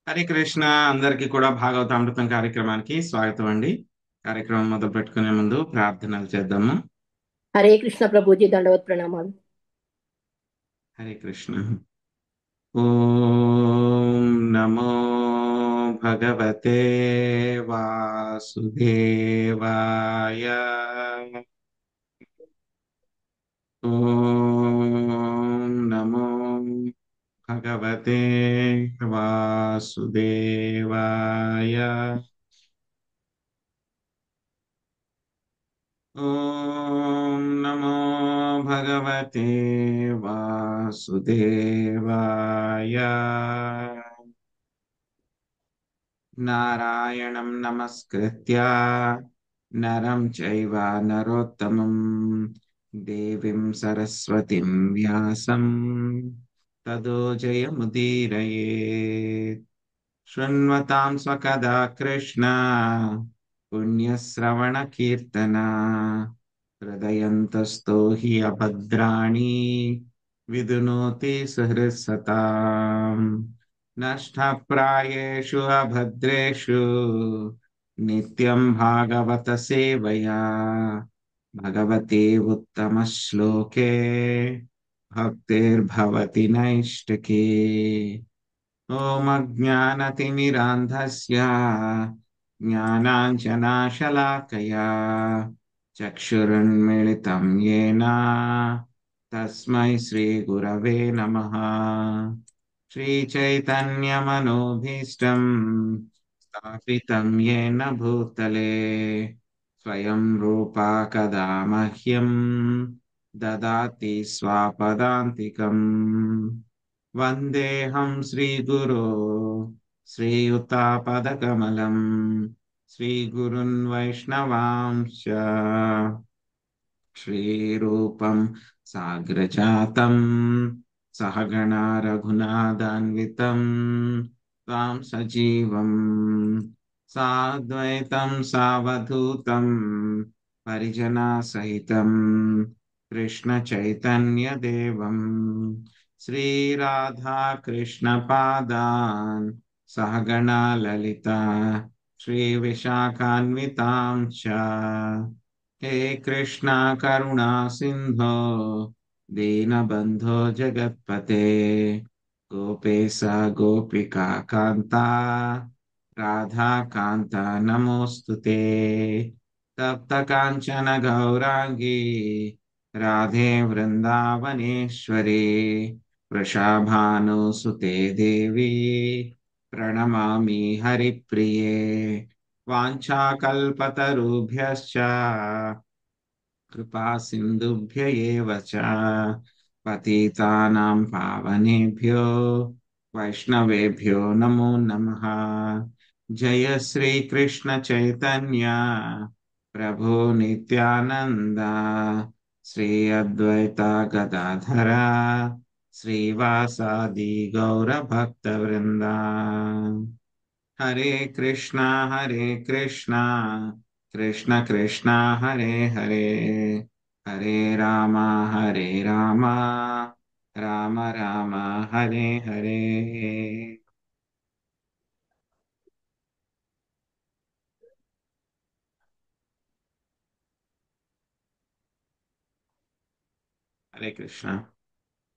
హరే కృష్ణ. అందరికీ కూడా భాగవతామృతం కార్యక్రమానికి స్వాగతం అండి. కార్యక్రమం మొదలు పెట్టుకునే ముందు ప్రార్థనలు చేద్దాము. हरे कृष्ण प्रभु जी दंडवत प्रणाम। హరే కృష్ణ. ఓం నమో భగవతే వాసుదేవాయ. ఓం నమో భగవతే వాసుదేవాయ. ఓం నమో భగవతే వాసుదేవాయ. నారాయణం నమస్కృత్య నరం చైవ నరోత్తమం దేవీం సరస్వతిం వ్యాసం తదో జయముదీరయేత్. శృణ్వతాం స్వకదా కృష్ణ పుణ్యశ్రవణకీర్తనా హృదయంతస్థో హి అభద్రాణి విదునోతి సుహృత్సతాం. నష్టప్రాయేషు అభద్రేషు నిత్యం భాగవత సేవయా భగవతే ఉత్తమ శ్లోకే భక్తిర్భవతి నైష్టికీ. ఓం అజ్ఞానతిమిరాంధస్య జ్ఞానాంజనాశలాకయా చక్షురున్మిళితం యేన తస్మై శ్రీగురవే నమః. శ్రీచైతన్యమనోభీష్టం స్థాపితం యేన భూతలే స్వయం రూపా కదా మహ్యం దదాతి స్వపదాంతికం. వందేహం శ్రీగురో శ్రీయుతాపదకమలం శ్రీగురున్ వైష్ణవాంశ్చ శ్రీరూపం సాగ్రజాతం సహగణా రఘునాథాన్వితం త్వాం సజీవం సాద్వైతం సావధూతం పరిజనా సహితం కృష్ణ చైతన్య దేవం శ్రీరాధా కృష్ణ పాదాన్ సహగణా లలిత శ్రీ విశాఖాన్వితాం చ. హే కృష్ణ కరుణా సింధో దీనబంధో జగత్పతే గోపేశ గోపికా కాంత రాధా కాంత నమోస్తుతే. తప్త కాంచన గౌరాంగి రాధే వృందావనేశ్వరి వృషాభానుసుతే దేవి ప్రణమామి హరిప్రియే. వాంఛాకల్పతరుభ్యశ్చ కృపా సింధుభ్య ఏవ చ పతితానాం పావనేభ్యో వైష్ణవేభ్యో నమో నమః. జయ శ్రీ కృష్ణ చైతన్య ప్రభు నిత్యానంద శ్రీ అద్వైత గదాధర శ్రీవాసాది గౌర భక్త వృంద. హరే కృష్ణ హరే కృష్ణ కృష్ణ కృష్ణ హరే హరే హరే రామ హరే రామ రామ రామ హరే హరే. హరే కృష్ణ.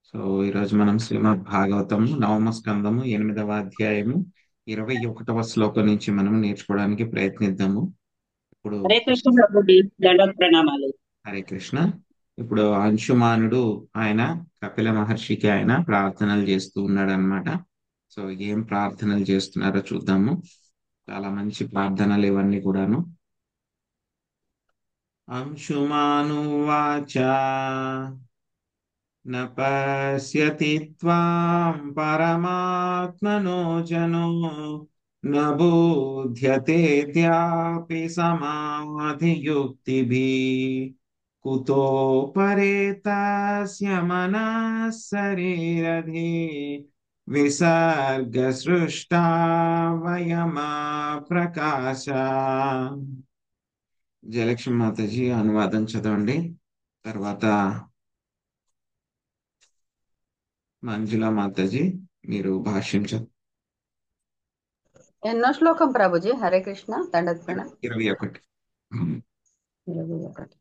సో ఈరోజు మనం శ్రీమద్ భాగవతము నవమ స్కందము 8వ అధ్యాయము 21వ శ్లోకం నుంచి మనం నేర్చుకోవడానికి ప్రయత్నిద్దాము. ఇప్పుడు హరే కృష్ణ ప్రభుజీ దండవత్ ప్రణామాలు. హరే కృష్ణ. ఇప్పుడు అంశుమానుడు ఆయన కపిల మహర్షికి ఆయన ప్రార్థనలు చేస్తూ ఉన్నాడు అనమాట. సో ఏం ప్రార్థనలు చేస్తున్నారో చూద్దాము. చాలా మంచి ప్రార్థనలు ఇవన్నీ కూడాను. అంశుమానువాచ న పశ్యతి త్వాం పరమాత్మనో జనో న బోధ్యతేద్యాపి సమాధియుక్తిభిః కుతో పరేతస్య మనః శరీరధి విసర్గసృష్టా వయమా ప్రకాశ. జయలక్ష్మి మాతాజీ అనువాదం చదవండి. తర్వాత మంజుల మాతాజీ మీరు భాష్యం చదవండి. ఎన్నో శ్లోకం ప్రభుజీ? హరే కృష్ణ దండోత్ ప్రణామ్. 21. 21.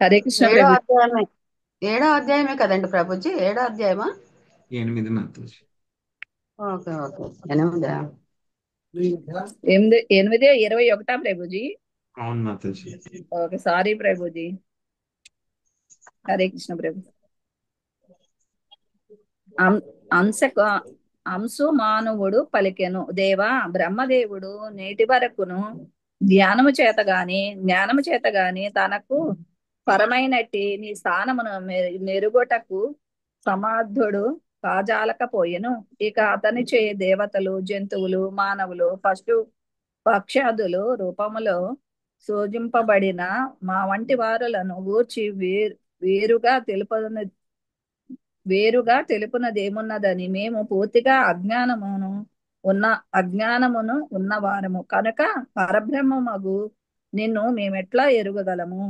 హరే కృష్ణ ఏడో ప్రభు. అధ్యాయమే. ఏడో అధ్యాయమే కదండి ప్రభుజీ? ఏడో అధ్యాయమా? 8 మాతాజీ. Okay okay. 8. 8:21 ప్రభుజీ. అవును మాతాజీ. Okay, sorry Prabhuji. హరే కృష్ణ ప్రభు. అంశు మానవుడు పలికెను, దేవా బ్రహ్మదేవుడు నేటి వరకును జ్ఞానము చేత గాని తనకు పరమైనట్టి నీ స్థానమును మెరుగుటకు సమర్థుడు కాజాలకపోయెను. ఇక అతని చే దేవతలు, జంతువులు, మానవులు, పక్షాదులు రూపములో సూచింపబడిన మా వంటి వారులను గూర్చి వేరుగా తెలుపునదేమున్నదని మేము పూర్తిగా అజ్ఞానమును ఉన్నవారము కనుక పరబ్రహ్మమగు నిన్ను మేమెట్లా ఎరుగగలము.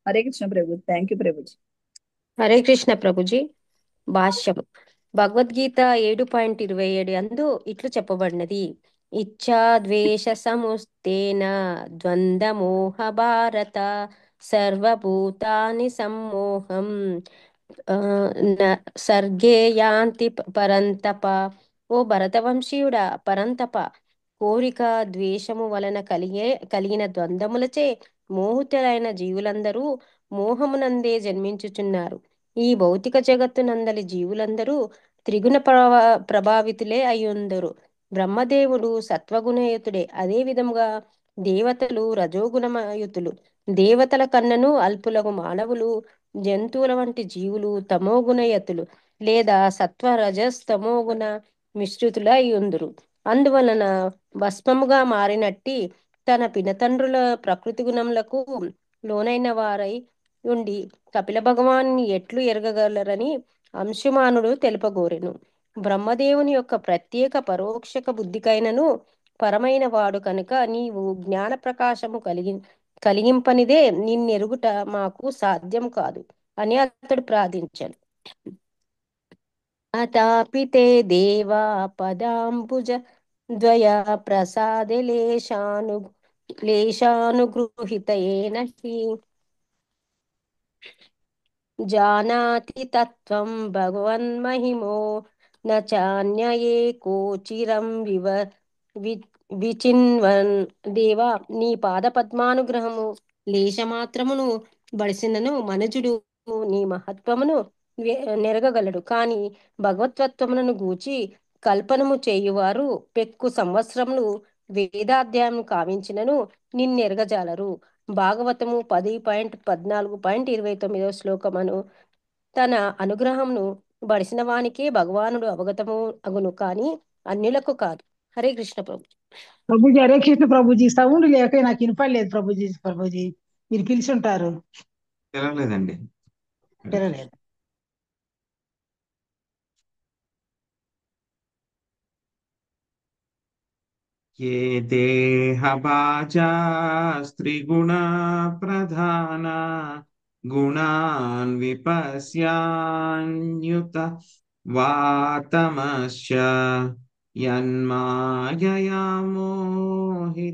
హరే కృష్ణ ప్రభు. Thank you Prabhuji. హరే కృష్ణ ప్రభుజీ. భాష్యం. భగవద్గీత 7.27 అందు ఇట్లు చెప్పబడినది: ఇచ్ఛా ద్వేష సముస్తేన ద్వంద్వమోహ భారత సర్వభూతాని సమ్మోహం సర్గే యాంతి పరంతప. ఓ భరతవంశీయుడా, పరంతప, కోరిక ద్వేషము వలన కలిగిన ద్వంద్వములచే మోహితులైన జీవులందరూ మోహమునందే జన్మించుచున్నారు. ఈ భౌతిక జగత్తునందలి జీవులందరూ త్రిగుణ ప్రభావితులే అయ్యుందరు. బ్రహ్మదేవుడు సత్వగుణయుతుడే, అదే విధముగా దేవతలు రజోగుణయుతులు. దేవతల కన్నను అల్పులకు మానవులు, జంతువుల వంటి జీవులు తమోగుణయతులు లేదా సత్వ రజస్తమోగుణ మిశ్రితుల అయ్యుందురు. అందువలన భస్మముగా మారినట్టి తన పినతండ్రుల ప్రకృతి గుణములకు లోనైన వారై ఉండి కపిల భగవాన్ని ఎట్లు ఎరగగలరని అంశుమానుడు తెలుపగోరెను. బ్రహ్మదేవుని యొక్క ప్రత్యేక పరోక్షక బుద్ధికైనను పరమైన వాడు కనుక నీవు జ్ఞాన ప్రకాశము కలిగింపనిదే నిన్నెరుగుట మాకు సాధ్యం కాదు అని అతడు ప్రార్థించాడు. అతాపితే దేవా పదాంబుజ ద్వయ ప్రసాదే లేశానుగృహీతయేన హి జానాతి తత్వం భగవన్మహిమో న చాన్యయేకోచిరం విచిన్వన్. దేవా, నీ పాద పద్మానుగ్రహము లేశమాత్రమును బడిసినను మనుజుడు నీ మహత్వమును నెరగగలడు. కాని భగవతత్వములను గూర్చి కల్పనము చేయువారు పెక్కు సంవత్సరములు వేదాధ్యాయం కావించినను నిన్నెరగజాలరు. భాగవతము 10.14.29 శ్లోకమును తన అనుగ్రహమును బడిసిన వానికే భగవానుడు అవగతము అగును, కాని అన్యులకు కాదు. హరే కృష్ణ ప్రభు. ప్రభుజీ హరే కృష్ణ ప్రభుజీ. సౌండ్ లేక నాకు వినపడలేదు ప్రభుజీ మీరు పిలిచి ఉంటారు. తెలవలేదండి. తెరలేదు. ఏ దేహభాజా స్త్రీగుణ ప్రధాన గుణాన్ విపశ్యాన్యుత వాతమశ్చ యన్మాయయా మోహితచేతసస్వాం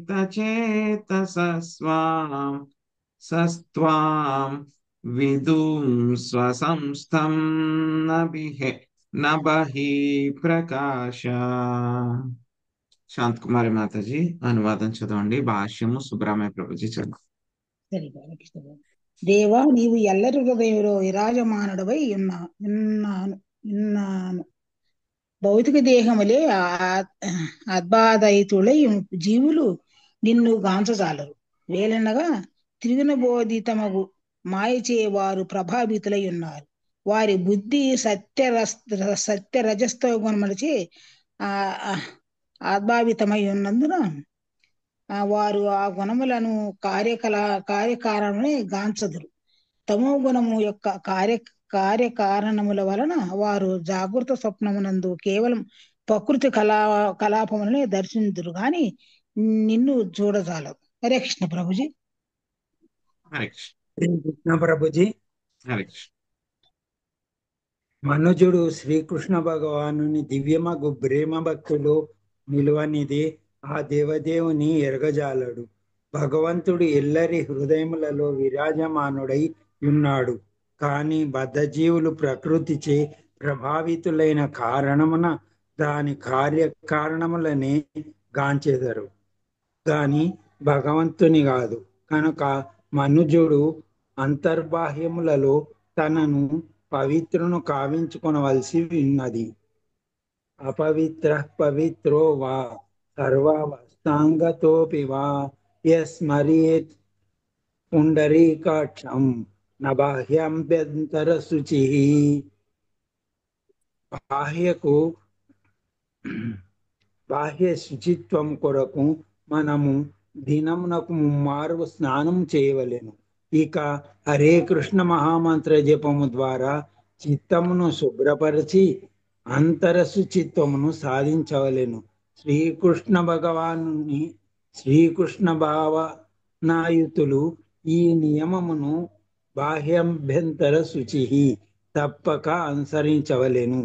సస్త్వాం విదుం స్వసంస్థం నబహి ప్రకాశ. శాంతకుమారి మాతాజీ అనువాదం చదవండి. భాష్యము సుబ్రహ్మణ్య ప్రభుజీ చదువు. సరిగా కృష్ణ ప్రభు. దేవా, నీవు ఎల్లరి హృదయంలో విరాజమానుడవై ఉన్నాను. భౌతిక దేహములే అద్బాదయితులై జీవులు నిన్ను గాంచజాలరు. వేలనగా త్రిగుణ బోధితమగు మాయచే వారు ప్రభావితులై ఉన్నారు. వారి బుద్ధి సత్య రజస్తో గుణములచే ఆద్భావితమై ఉన్నందున వారు ఆ గుణములను కార్యకారణమే గాంచదురు. తమో గుణము యొక్క కార్యకారణముల వలన వారు జాగృత స్వప్నమునందు కేవలం ప్రకృతి కలాపములనే దర్శించుదురు గాని నిన్ను చూడజాలరు. హరే కృష్ణ ప్రభుజీ. హరే కృష్ణ. కృష్ణ ప్రభుజీ. హరే కృష్ణ. మనుజుడు శ్రీకృష్ణ భగవానుని దివ్యమగు ప్రేమ భక్తులు నిలువనిది ఆ దేవదేవుని ఎరగజాలడు. భగవంతుడు ఎల్లరి హృదయములలో విరాజమానుడై ఉన్నాడు. కానీ బద్ధజీవులు ప్రకృతిచే ప్రభావితులైన కారణమున దాని కార్యకారణములనే గాంచెదరు గాని భగవంతుని కాదు. కనుక మనుజుడు అంతర్బాహ్యములలో తనను పవిత్రును కావించుకొనవలసి ఉన్నది. అపవిత్ర పవిత్రో వా సర్వావస్థాంగతోపి వా యస్మరేత్ పుండరీకాక్షం న బాహ్యాంభ్యంతర శుచి. బాహ్యకు బాహ్య శుచిత్వం కొరకు మనము దినమునకు ముమ్మారు స్నానం చేయవలెను. ఇక హరే కృష్ణ మహామంత్ర జపము ద్వారా చిత్తమును శుభ్రపరిచి అంతర శుచిత్వమును సాధించవలెను. శ్రీకృష్ణ భావనాయుతులు ఈ నియమమును బాహ్యంభ్యంతర శుచి తప్పక అనుసరించవలెను.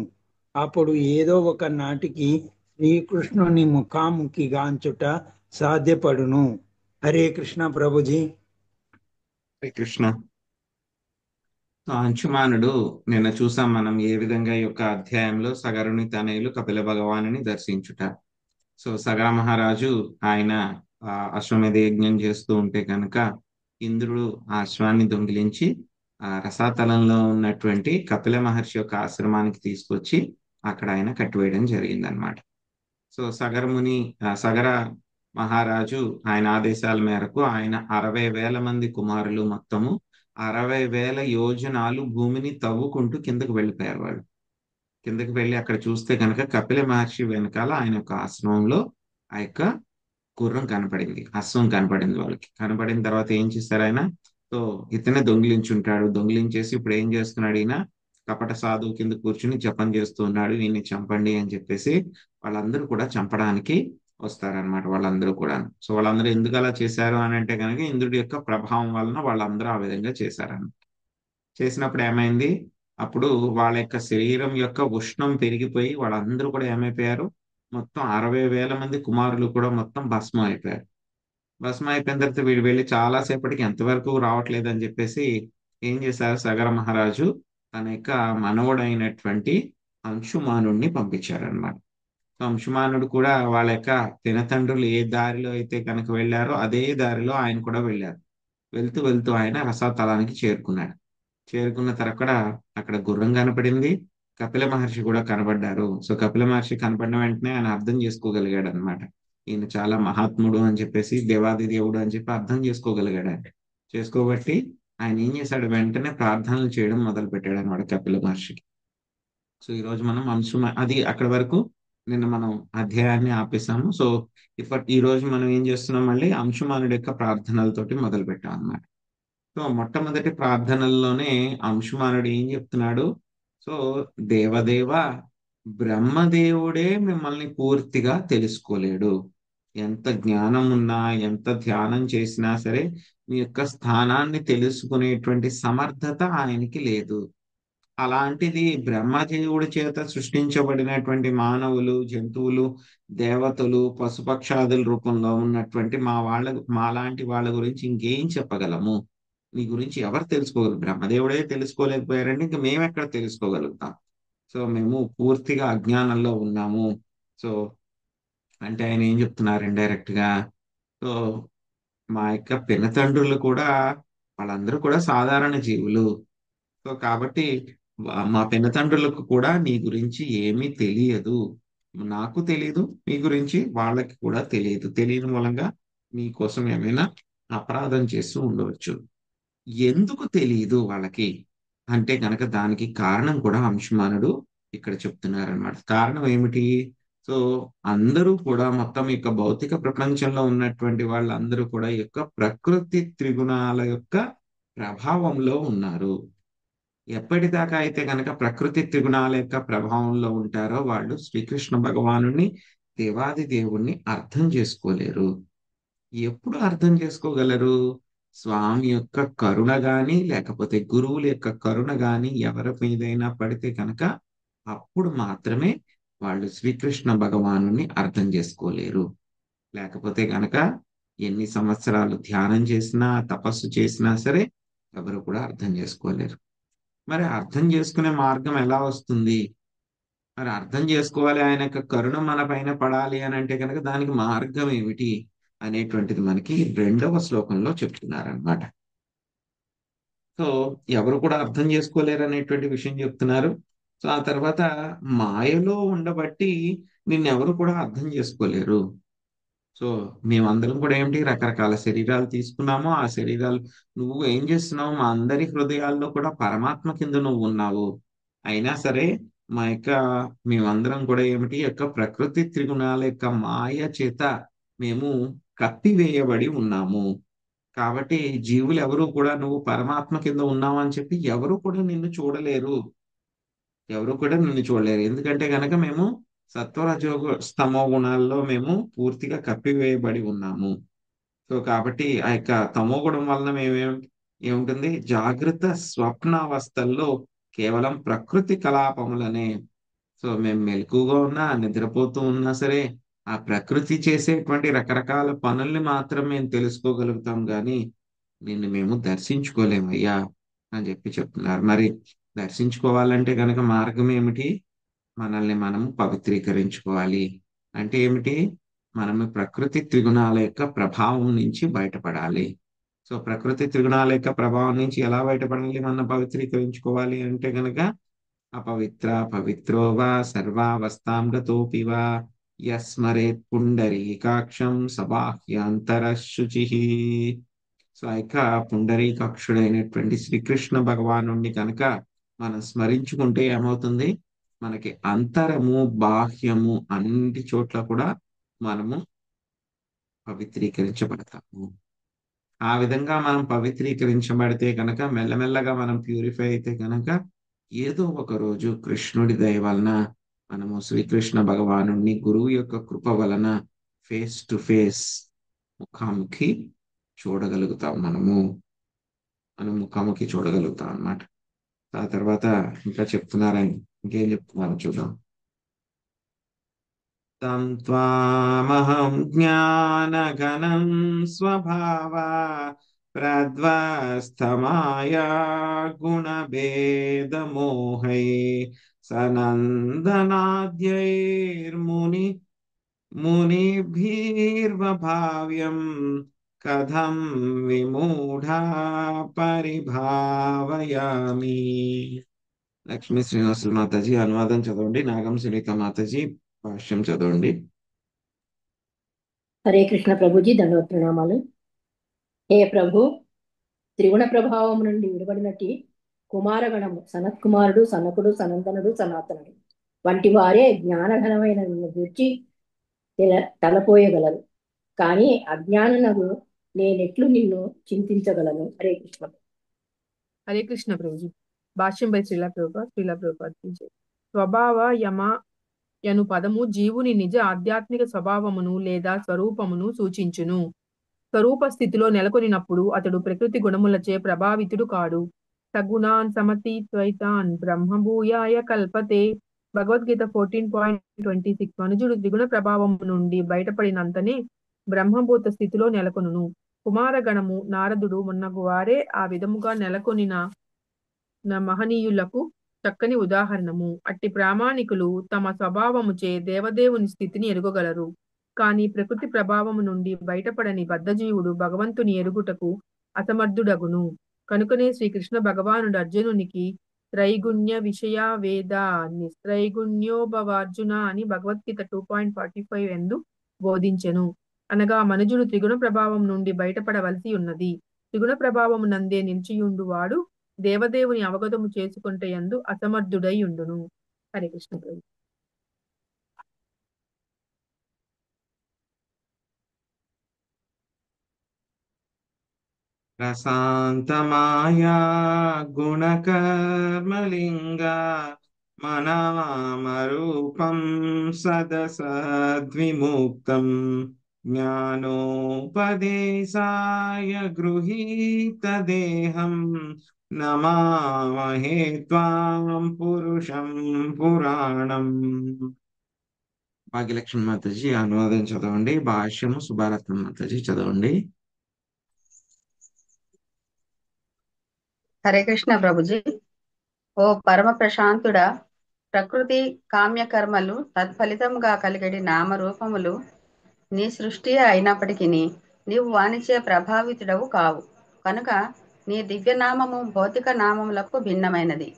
అప్పుడు ఏదో ఒక నాటికి శ్రీకృష్ణుని ముఖాముఖి గాంచుట సాధ్యపడును. హరే కృష్ణ ప్రభుజీ. హరే కృష్ణ. అంశుమానుడు నిన్న చూసాం మనం ఏ విధంగా ఈ యొక్క అధ్యాయంలో సగరుని తనయులు కపిల భగవానుని దర్శించుట. సో సగర మహారాజు ఆయన అశ్వమేధ యజ్ఞం చేస్తూ ఉంటే కనుక ఇంద్రుడు ఆ అశ్వాన్ని దొంగిలించి ఆ రసాతలంలో ఉన్నటువంటి కపిల మహర్షి యొక్క ఆశ్రమానికి తీసుకొచ్చి అక్కడ ఆయన కట్టివేయడం జరిగింది అనమాట. సో సగర మహారాజు ఆయన ఆదేశాల మేరకు ఆయన 60,000 మంది కుమారులు మొత్తము 60,000 యోజనాలు భూమిని తవ్వుకుంటూ కిందకు వెళ్ళిపోయారు. వాళ్ళు కిందకి వెళ్ళి అక్కడ చూస్తే కనుక కపిల మహర్షి వెనకాల ఆయన యొక్క ఆశ్రమంలో ఆ యొక్క గుర్రం కనపడింది, అశ్వం కనపడింది. వాళ్ళకి కనపడిన తర్వాత ఏం చేశారు ఆయన? సో ఇతనే దొంగిలించుంటాడు. దొంగిలించేసి ఇప్పుడు ఏం చేస్తున్నాడు ఈయన? కపట సాధువు కింద కూర్చుని జపం చేస్తూ ఉన్నాడు. వీడిని చంపండి అని చెప్పేసి వాళ్ళందరూ కూడా చంపడానికి వస్తారనమాట. వాళ్ళందరూ కూడా. సో వాళ్ళందరూ ఎందుకు అలా చేశారు అని అంటే కనుక ఇంద్రుడి యొక్క ప్రభావం వలన వాళ్ళందరూ ఆ విధంగా చేశారన్నమాట. చేసినప్పుడు ఏమైంది? అప్పుడు వాళ్ళ యొక్క శరీరం యొక్క ఉష్ణం పెరిగిపోయి వాళ్ళందరూ కూడా ఏమైపోయారు? మొత్తం 60,000 మంది కుమారులు కూడా మొత్తం భస్మం అయిపోయారు. భస్మం అయిపోయిన తర్వాత వీడు వెళ్ళి చాలాసేపటికి ఎంతవరకు రావట్లేదు అని చెప్పేసి ఏం చేశారు? సగర మహారాజు తన యొక్క మనవడైనటువంటి అంశుమానుడిని పంపించారనమాట. అంశుమానుడు కూడా వాళ్ళ యొక్క తినతండ్రులు ఏ దారిలో అయితే కనుక వెళ్ళారో అదే దారిలో ఆయన కూడా వెళ్ళారు. వెళ్తూ వెళ్తూ ఆయన రసాతలానికి చేరుకున్నాడు. చేరుకున్న తర్వాత అక్కడ గుర్రం కనపడింది, కపిల మహర్షి కూడా కనబడ్డారు. సో కపిల మహర్షి కనపడిన వెంటనే ఆయన అర్థం చేసుకోగలిగాడు అనమాట. ఈయన చాలా మహాత్ముడు అని చెప్పేసి, దేవాది దేవుడు అని చెప్పి అర్థం చేసుకోగలిగాడు. ఆయన చేసుకోబట్టి ఆయన ఏం చేశాడు? వెంటనే ప్రార్థనలు చేయడం మొదలు పెట్టాడు అనమాట కపిల మహర్షికి. సో ఈ రోజు మనం అది అక్కడ వరకు నిన్న మనం అధ్యాయాన్ని ఆపేసాము. సో ఈ రోజు మనం ఏం చేస్తున్నాం? మళ్ళీ అంశుమానుడి యొక్క ప్రార్థనలతోటి మొదలు పెట్టాం అన్నమాట. సో మొట్టమొదటి ప్రార్థనల్లోనే అంశుమానుడు ఏం చెప్తున్నాడు? సో దేవదేవ బ్రహ్మదేవుడే మిమ్మల్ని పూర్తిగా తెలుసుకోలేడు. ఎంత జ్ఞానం ఉన్నా, ఎంత ధ్యానం చేసినా సరే మీ యొక్క స్థానాన్ని తెలుసుకునేటువంటి సమర్థత ఆయనకి లేదు. అలాంటిది బ్రహ్మదేవుడి చేత సృష్టించబడినటువంటి మానవులు, జంతువులు, దేవతలు, పశుపక్షాదుల రూపంలో ఉన్నటువంటి మాలాంటి వాళ్ళ గురించి ఇంకేం చెప్పగలము? నీ గురించి ఎవరు తెలుసుకోగలరు? బ్రహ్మదేవుడే తెలుసుకోలేకపోయారంటే ఇంకా మేము ఎక్కడ తెలుసుకోగలుగుతాం? సో మేము పూర్తిగా అజ్ఞానంలో ఉన్నాము. సో అంటే ఆయన ఏం చెప్తున్నారు ఇండైరెక్ట్ గా? సో మా యొక్క పినతండ్రులు కూడా వాళ్ళందరూ కూడా సాధారణ జీవులు. సో కాబట్టి మా పినతండ్రులకు కూడా నీ గురించి ఏమీ తెలియదు. నాకు తెలియదు, మీ గురించి వాళ్ళకి కూడా తెలియదు. తెలియని మూలంగా మీ కోసం ఏమైనా అపరాధం చేస్తూ ఉండవచ్చు. ఎందుకు తెలియదు వాళ్ళకి అంటే కనుక దానికి కారణం కూడా అంశుమానుడు ఇక్కడ చెప్తున్నారనమాట. కారణం ఏమిటి? సో అందరూ కూడా మొత్తం యొక్క భౌతిక ప్రపంచంలో ఉన్నటువంటి వాళ్ళందరూ కూడా ఈ యొక్క ప్రకృతి త్రిగుణాల యొక్క ప్రభావంలో ఉన్నారు. ఎప్పటిదాకా అయితే కనుక ప్రకృతి త్రిగుణాల యొక్క ప్రభావంలో ఉంటారో వాళ్ళు శ్రీకృష్ణ భగవానుని, దేవాది దేవుణ్ణి అర్థం చేసుకోలేరు. ఎప్పుడు అర్థం చేసుకోగలరు? స్వామి యొక్క కరుణ గాని లేకపోతే గురువుల యొక్క కరుణ గాని ఎవరి మీదైనా పడితే కనుక అప్పుడు మాత్రమే వాళ్ళు శ్రీకృష్ణ భగవానుని అర్థం చేసుకోలేరు. లేకపోతే గనక ఎన్ని సంవత్సరాలు ధ్యానం చేసినా తపస్సు చేసినా సరే ఎవరు కూడా అర్థం చేసుకోలేరు. మరి అర్థం చేసుకునే మార్గం ఎలా వస్తుంది? మరి అర్థం చేసుకోవాలి, ఆయన యొక్క కరుణ మన పైన పడాలి అని అంటే కనుక దానికి మార్గం ఏమిటి అనేటువంటిది మనకి 2వ శ్లోకంలో చెప్తున్నారనమాట. సో ఎవరు కూడా అర్థం చేసుకోలేరు అనేటువంటి విషయం చెప్తున్నారు. సో ఆ తర్వాత మాయలో ఉండబట్టి నిన్నెవరు కూడా అర్థం చేసుకోలేరు. సో మేమందరం కూడా ఏమిటి రకరకాల శరీరాలు తీసుకున్నాము. ఆ శరీరాలు నువ్వు ఏం చేస్తున్నావు? మా అందరి హృదయాల్లో కూడా పరమాత్మ కింద నువ్వు ఉన్నావు. అయినా సరే మా యొక్క మేమందరం కూడా ఏమిటి యొక్క ప్రకృతి త్రిగుణాల యొక్క మాయ చేత మేము కప్పివేయబడి ఉన్నాము. కాబట్టి జీవులు ఎవరు కూడా నువ్వు పరమాత్మ కింద ఉన్నావు అని చెప్పి ఎవరు కూడా నిన్ను చూడలేరు. ఎవరు కూడా నిన్ను చూడలేరు. ఎందుకంటే గనక మేము సత్వరజోగ స్తమో గుణాల్లో మేము పూర్తిగా కప్పివేయబడి ఉన్నాము. సో కాబట్టి ఆ యొక్క తమో గుణం వలన ఏముంటుంది? జాగ్రత్త స్వప్నావస్థల్లో కేవలం ప్రకృతి కలాపములనే. సో మేము మెలకుగా ఉన్నా నిద్రపోతూ ఉన్నా సరే ఆ ప్రకృతి చేసేటువంటి రకరకాల పనుల్ని మాత్రం మేము తెలుసుకోగలుగుతాం, కానీ నిన్ను మేము దర్శించుకోలేమయ్యా అని చెప్పి చెప్తున్నారు. మరి దర్శించుకోవాలంటే గనక మార్గం ఏమిటి? మనల్ని మనము పవిత్రీకరించుకోవాలి. అంటే ఏమిటి? మనము ప్రకృతి త్రిగుణాల యొక్క ప్రభావం నుంచి బయటపడాలి. సో ప్రకృతి త్రిగుణాల యొక్క ప్రభావం నుంచి ఎలా బయటపడాలి? మనం పవిత్రీకరించుకోవాలి అంటే గనక అపవిత్ర పవిత్రో వా సర్వావస్థాం గతోపి వా యస్మరేత్ పుండరీకాక్షం సబాహ్యాంతర శుచి. సో ఆ యొక్క పుండరీకాక్షుడైనటువంటి శ్రీకృష్ణ భగవాను కనుక మనం స్మరించుకుంటే ఏమవుతుంది? మనకి అంతరము బాహ్యము అన్ని చోట్ల కూడా మనము పవిత్రీకరించబడతాము. ఆ విధంగా మనం పవిత్రీకరించబడితే కనుక మెల్లమెల్లగా మనం ప్యూరిఫై అయితే కనుక ఏదో ఒక రోజు కృష్ణుడి దయ వలన మనము శ్రీకృష్ణ భగవాను గురువు యొక్క కృప వలన ఫేస్ టు ఫేస్ ముఖాముఖి చూడగలుగుతాం. మనం ముఖాముఖి చూడగలుగుతాం అన్నమాట. ఆ తర్వాత ఇంకా చెప్తున్నారని ఇంకేం చెప్తున్నారు చూద్దాం. తం త్వామహం జ్ఞానఘనం స్వభావా ప్రద్వస్తమాయా గుణభేదమోహై మునిభిర్వభావ్యం కథం విమూఢా పరిభావయామి. లక్ష్మీ శ్రీనివాసులు మాతాజీ అనువాదం చదవండి. నాగం సునీత మాతాజీ భాష్యం చదవండి. హరే కృష్ణ ప్రభుజీ, దండవత్ ప్రణామాలు. హే ప్రభు, త్రిగుణ ప్రభావం నుండి విడబడినట్టి కుమారగణము సనత్ కుమారుడు, సనకుడు, సనందనుడు, సనాతనుడు వంటి వారే జ్ఞానఘనమైన నిన్ను గూర్చి తలపోయగలరు. కానీ అజ్ఞానులకు నేనెట్లు నిన్ను చింతించగలను? హరే కృష్ణ. హరే కృష్ణ ప్రభుజీ. భాష్యం బై శ్రీలా ప్రభుపాద. స్వభావ యమ యను పదము జీవుని నిజ ఆధ్యాత్మిక స్వభావమును లేదా స్వరూపమును సూచించును. స్వరూప స్థితిలో నెలకొనినప్పుడు అతడు ప్రకృతి గుణములచే ప్రభావితుడు కాడు. సగుణాన్ సమతీత్వైతాన్ బ్రహ్మభూయాయ కల్పతే. భగవద్గీత 14.26. మనుజుడు త్రిగుణ ప్రభావము నుండి బయటపడినంతనే బ్రహ్మభూత స్థితిలో నెలకొనును. కుమారగణము, నారదుడు మున్నగు వారే ఆ విధముగా నెలకొనిన మహనీయులకు చక్కని ఉదాహరణము. అట్టి ప్రామాణికులు తమ స్వభావముచే దేవదేవుని స్థితిని ఎరుగగలరు. కానీ ప్రకృతి ప్రభావము నుండి బయటపడని బద్ధజీవుడు భగవంతుని ఎరుగుటకు అసమర్థుడగును. కనుకనే శ్రీకృష్ణ భగవానుడు అర్జునునికి త్రైగుణ్య విషయ వేద నిస్త్రైగుణ్యోభవార్జున అని భగవద్గీత 2.45 ఎందు బోధించెను. అనగా మనుజుడు త్రిగుణ ప్రభావం నుండి బయటపడవలసి ఉన్నది. త్రిగుణ ప్రభావము నందే నిలిచియుండు వాడు దేవదేవుని అవగతము చేసుకుంటే యందు అసమర్థుడై ఉండును. హరే కృష్ణ ప్రభు. ప్రశాంతమాయా గుణకర్మలింగా మనామరూపం సదసద్విముక్తం జ్ఞానోపదేశాయ గృహీతదేహం నమామహే త్వాం పురుషం పురాణం. భాగ్యలక్ష్మి మాతాజీ అనువాదం చదవండి. భాష్యము సుభారత్నం మాతాజీ చదవండి. హరే కృష్ణ ప్రభుజీ. ఓ పరమ ప్రశాంతుడా, ప్రకృతి కామ్యకర్మలు తత్ఫలితముగా కలిగడి నామరూపములు నీ సృష్టి అయినప్పటికీ నీవు వానిచే ప్రభావితుడవు కావు. కనుక నీ దివ్యనామము భౌతిక నామములకు భిన్నమైనది,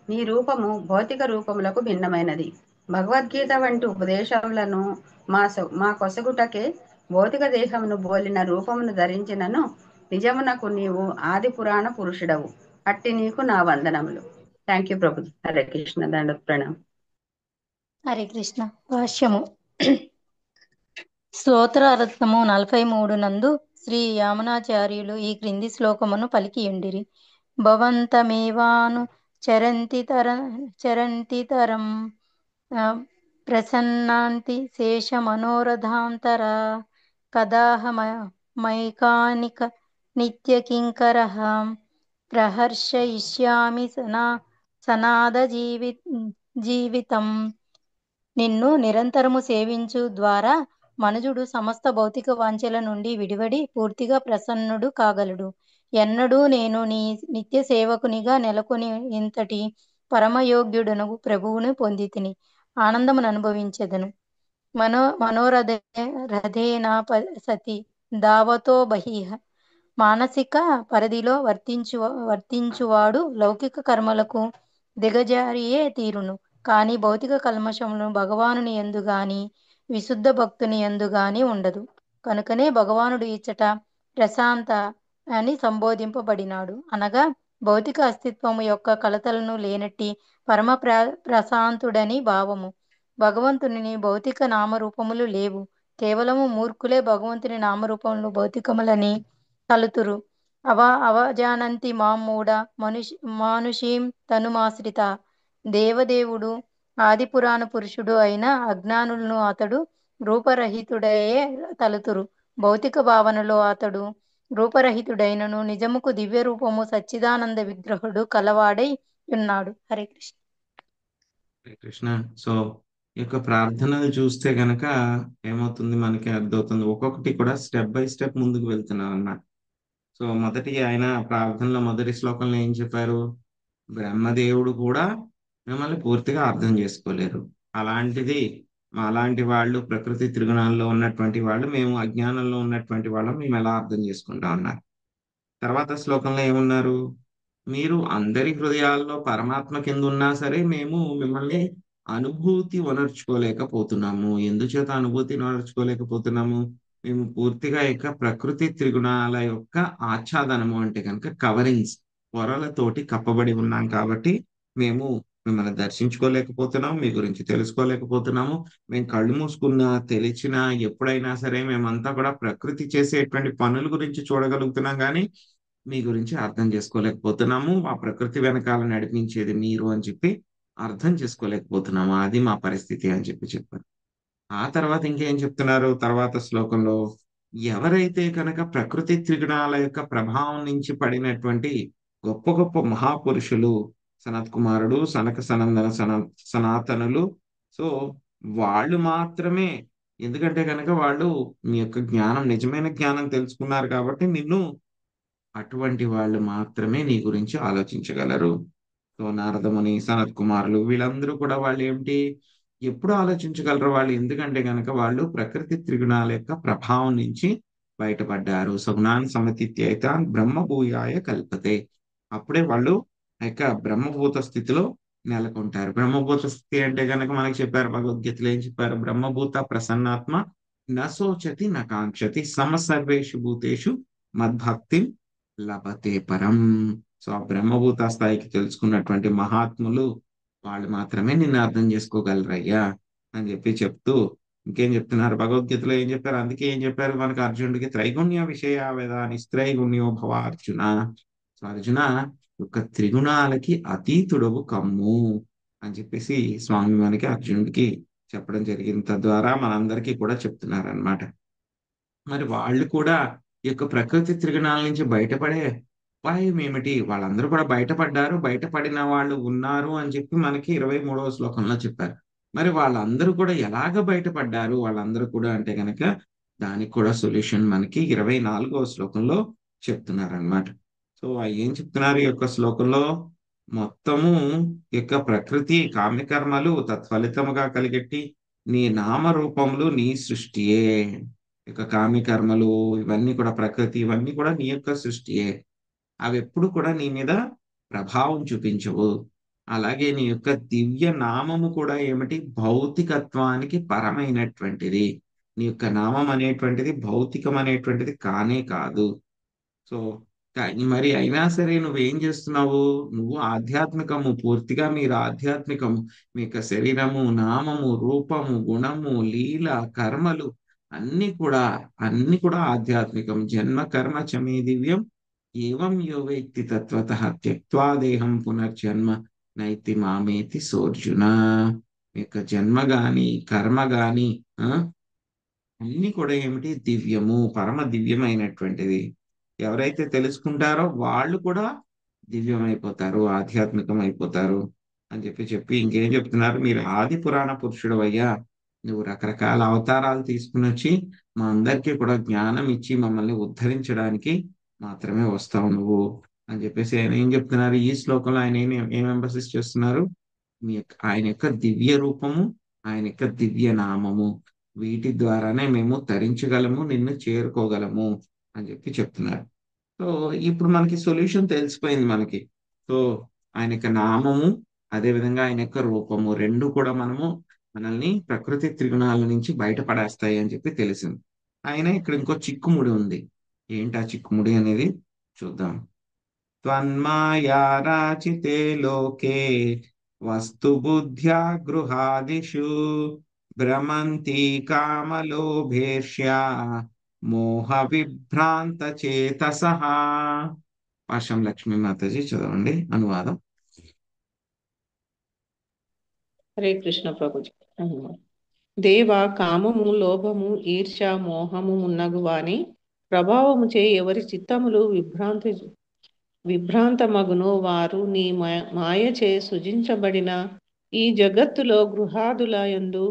నీ రూపము భౌతిక రూపములకు భిన్నమైనది. భగవద్గీత వంటి ఉపదేశములను మా కొసగుటకే భౌతిక దేహమును బోలిన రూపమును ధరించినను నిజమునకు నీవు ఆది పురాణ పురుషుడవు. అట్టి నీకు నా వందనములు. Thank you Prabhuji. హరే కృష్ణ. దండ ప్రణామం. హరే కృష్ణ. భాష్యము. స్తోత్రరత్నము 43 నందు శ్రీ యామునాచార్యులు ఈ క్రింది శ్లోకమును పలికియుండిరి. భవంతమేవాను చరంతితరం ప్రసన్నాంతి శేషమనోరథాంతర కదాహమైకానిక నిత్యకింకరః ప్రహర్షయిష్యామి సనాద జీవితం. నిన్ను నిరంతరము సేవించు ద్వారా మనుజుడు సమస్త భౌతిక వాంఛల నుండి విడివడి పూర్తిగా ప్రసన్నుడు కాగలడు. ఎన్నడూ నేను నీ నిత్య సేవకునిగా నెలకొని ఇంతటి పరమయోగ్యుడను ప్రభువును పొందితిని, ఆనందమును అనుభవించెదను. మనోరథేన సతి దావతో బహిః. మానసిక పరిధిలో వర్తించువాడు లౌకిక కర్మలకు దిగజారియే తీరును. కానీ భౌతిక కల్మషములను భగవానుని యందు గాని విశుద్ధ భక్తుని యందు గాని ఉండదు. కనుకనే భగవానుడు ఇచ్చట ప్రశాంత అని సంబోధింపబడినాడు. అనగా భౌతిక అస్తిత్వము యొక్క కలతలను లేనట్టి పరమ ప్రశాంతుడని భావము. భగవంతుని భౌతిక నామరూపములు లేవు. కేవలము మూర్ఖులే భగవంతుని నామరూపములు భౌతికములని కలుతురు. అవజానంతి మాం మూఢ మానుషీం తనుమాశ్రిత. దేవదేవుడు ఆదిపురాణ పురుషుడు అయిన అజ్ఞానులను అతడు రూపరహితుడయే తలుతురు. భౌతిక భావనలో అతడు రూపరహితుడైనను నిజముకు దివ్య రూపము సచ్చిదానంద విగ్రహుడు కలవాడై ఉన్నాడు. హరే కృష్ణ. హరే కృష్ణ. సో ఈ యొక్క ప్రార్థనలు చూస్తే గనక ఏమవుతుంది మనకి అర్థమవుతుంది. ఒక్కొక్కటి కూడా స్టెప్ బై స్టెప్ ముందుకు వెళ్తున్నాం అన్నమాట. సో మొదటి ఆయన ప్రార్థనలో మొదటి శ్లోకంలో ఏం చెప్పారు? బ్రహ్మదేవుడు కూడా మిమ్మల్ని పూర్తిగా అర్థం చేసుకోలేరు. అలాంటిది అలాంటి వాళ్ళు ప్రకృతి త్రిగుణాల్లో ఉన్నటువంటి వాళ్ళు, మేము అజ్ఞానంలో ఉన్నటువంటి వాళ్ళం, మేము ఎలా అర్థం చేసుకుంటా ఉన్నారు. తర్వాత శ్లోకంలో ఏమున్నారు? మీరు అందరి హృదయాల్లో పరమాత్మ కింద ఉన్నా సరే మేము మిమ్మల్ని అనుభూతి వనర్చుకోలేకపోతున్నాము. ఎందుచేత అనుభూతి వనర్చుకోలేకపోతున్నాము? మేము పూర్తిగా ప్రకృతి త్రిగుణాల యొక్క ఆచ్ఛాదనము అంటే కనుక కవరింగ్స్, పొరలతోటి కప్పబడి ఉన్నాం కాబట్టి మేము మిమ్మల్ని దర్శించుకోలేకపోతున్నాము, మీ గురించి తెలుసుకోలేకపోతున్నాము. మేము కళ్ళు మూసుకున్నా తెలిసినా ఎప్పుడైనా సరే మేమంతా కూడా ప్రకృతి చేసేటువంటి పనుల గురించి చూడగలుగుతున్నాం, కానీ మీ గురించి అర్థం చేసుకోలేకపోతున్నాము. ఆ ప్రకృతి వెనకాల నడిపించేది మీరు అని చెప్పి అర్థం చేసుకోలేకపోతున్నాము. అది మా పరిస్థితి అని చెప్పారు. ఆ తర్వాత ఇంకేం చెప్తున్నారు? తర్వాత శ్లోకంలో ఎవరైతే కనుక ప్రకృతి త్రిగుణాల యొక్క ప్రభావం నుంచి పడినటువంటి గొప్ప గొప్ప మహాపురుషులు, సనత్ కుమారుడు, సనక సనందన సనాతనులు, సో వాళ్ళు మాత్రమే, ఎందుకంటే కనుక వాళ్ళు మీ యొక్క జ్ఞానం, నిజమైన జ్ఞానం తెలుసుకున్నారు కాబట్టి నిన్ను, అటువంటి వాళ్ళు మాత్రమే నీ గురించి ఆలోచించగలరు. సో నారదముని, సనత్ కుమారులు వీళ్ళందరూ కూడా వాళ్ళు ఏమిటి, ఎప్పుడు ఆలోచించగలరు వాళ్ళు? ఎందుకంటే కనుక వాళ్ళు ప్రకృతి త్రిగుణాల యొక్క ప్రభావం నుంచి బయటపడ్డారు. సగుణాన్ సమతిత్యైతాన్ బ్రహ్మభూయాయ కల్పతే. అప్పుడే వాళ్ళు ఆ యొక్క బ్రహ్మభూత స్థితిలో నెలకొంటారు. బ్రహ్మభూత స్థితి అంటే కనుక మనకి చెప్పారు, భగవద్గీతలో ఏం చెప్పారు? బ్రహ్మభూత ప్రసన్నాత్మ నశోచతి నకాంక్షతి సమసర్వేషు భూతేషు మద్భక్తి లభతే పరం. సో ఆ బ్రహ్మభూత స్థాయికి తెలుసుకున్నటువంటి మహాత్ములు వాళ్ళు మాత్రమే నిన్ను అర్థం చేసుకోగలరయ్యా అని చెప్పి చెప్తూ ఇంకేం చెప్తున్నారు? భగవద్గీతలో ఏం చెప్పారు? అందుకే ఏం చెప్పారు మనకు అర్జునుడికి? త్రైగుణ్య విషయ వేద నిస్త్రైగుణ్యో భవ అర్జున. సో అర్జున యొక్క త్రిగుణాలకి అతీతుడవు కమ్ము అని చెప్పేసి స్వామి మనకి అర్జునుడికి చెప్పడం జరిగింది. తద్వారా మనందరికీ కూడా చెప్తున్నారు అన్నమాట. మరి వాళ్ళు కూడా ఈ యొక్క ప్రకృతి త్రిగుణాల నుంచి బయటపడే ఉపాయం ఏమిటి? వాళ్ళందరూ కూడా బయటపడ్డారు, బయటపడిన వాళ్ళు ఉన్నారు అని చెప్పి మనకి 23వ శ్లోకంలో చెప్పారు. మరి వాళ్ళందరూ కూడా ఎలాగ బయటపడ్డారు వాళ్ళందరూ కూడా అంటే గనక దానికి కూడా సొల్యూషన్ మనకి 24వ శ్లోకంలో చెప్తున్నారనమాట. సో ఏం చెప్తున్నారు ఈ యొక్క శ్లోకంలో? మొత్తము ఈ యొక్క ప్రకృతి కామ్యకర్మలు తత్ఫలితముగా కలిగెట్టి నీ నామరూపములు నీ సృష్టియే. ఈ యొక్క కామ్యకర్మలు ఇవన్నీ కూడా ప్రకృతి ఇవన్నీ కూడా నీ యొక్క సృష్టియే. అవి ఎప్పుడు కూడా నీ మీద ప్రభావం చూపించవు. అలాగే నీ యొక్క దివ్య నామము కూడా ఏమిటి? భౌతికత్వానికి పరమైనటువంటిది. నీ యొక్క నామం అనేటువంటిది భౌతికం అనేటువంటిది కానే కాదు. సో మరి అయినా సరే నువ్వేం చేస్తున్నావు? నువ్వు ఆధ్యాత్మికము, పూర్తిగా మీరు ఆధ్యాత్మికము. మీ యొక్క శరీరము, నామము, రూపము, గుణము, లీల, కర్మలు అన్ని కూడా ఆధ్యాత్మికం. జన్మ కర్మ చమే దివ్యం ఏవం యో వేత్తి తత్వతః త్యక్త్వా దేహం పునర్జన్మ నైతి మామేతి సోర్జున. మీ యొక్క జన్మ గాని కర్మ గాని అన్ని కూడా ఏమిటి? దివ్యము, పరమ దివ్యమైనటువంటిది. ఎవరైతే తెలుసుకుంటారో వాళ్ళు కూడా దివ్యమైపోతారు, ఆధ్యాత్మికం అయిపోతారు అని చెప్పి ఇంకేం చెప్తున్నారు? మీరు ఆది పురాణ పురుషుడు అయ్యా, నువ్వు రకరకాల అవతారాలు తీసుకుని వచ్చి మా అందరికీ కూడా జ్ఞానం ఇచ్చి మమ్మల్ని ఉద్ధరించడానికి మాత్రమే వస్తావు నువ్వు అని చెప్పేసి ఆయన ఏం చెప్తున్నారు? ఈ శ్లోకంలో ఆయన ఏం ఎంఫసిస్ చేస్తున్నారు? ఆయన యొక్క దివ్య రూపము, ఆయన యొక్క దివ్య నామము, వీటి ద్వారానే మేము తరించగలము, నిన్ను చేరుకోగలము అని చెప్పి చెప్తున్నారు. సో ఇప్పుడు మనకి సొల్యూషన్ తెలిసిపోయింది మనకి. సో ఆయన యొక్క నామము, అదే విధంగా ఆయన యొక్క రూపము రెండు కూడా మనల్ని ప్రకృతి త్రిగుణాల నుంచి బయటపడేస్తాయి అని చెప్పి తెలిసింది. ఆయన ఇక్కడ ఇంకో చిక్కుముడి ఉంది. ఏంటి ఆ చిక్కుముడి అనేది చూద్దాం. త్వన్మాయా రాచితే లోకే వస్తు బుద్ధ్యా గృహాదిషు భ్రమంతి కామలోభేష్యా మోహ విభ్రాంత చేతసః. పాశం లక్ష్మీ మాతాజీ చదవండి అనువాదం. హరే కృష్ణ ప్రభుజీ. దేవ కామము, లోభము, ఈర్ష్య, మోహము మున్నగు వాని ప్రభావముచే ఎవరి చిత్తములు విభ్రాంతమగునో వారు నీ మాయచే సృజించబడిన ఈ జగత్తులో గృహాదుల యందు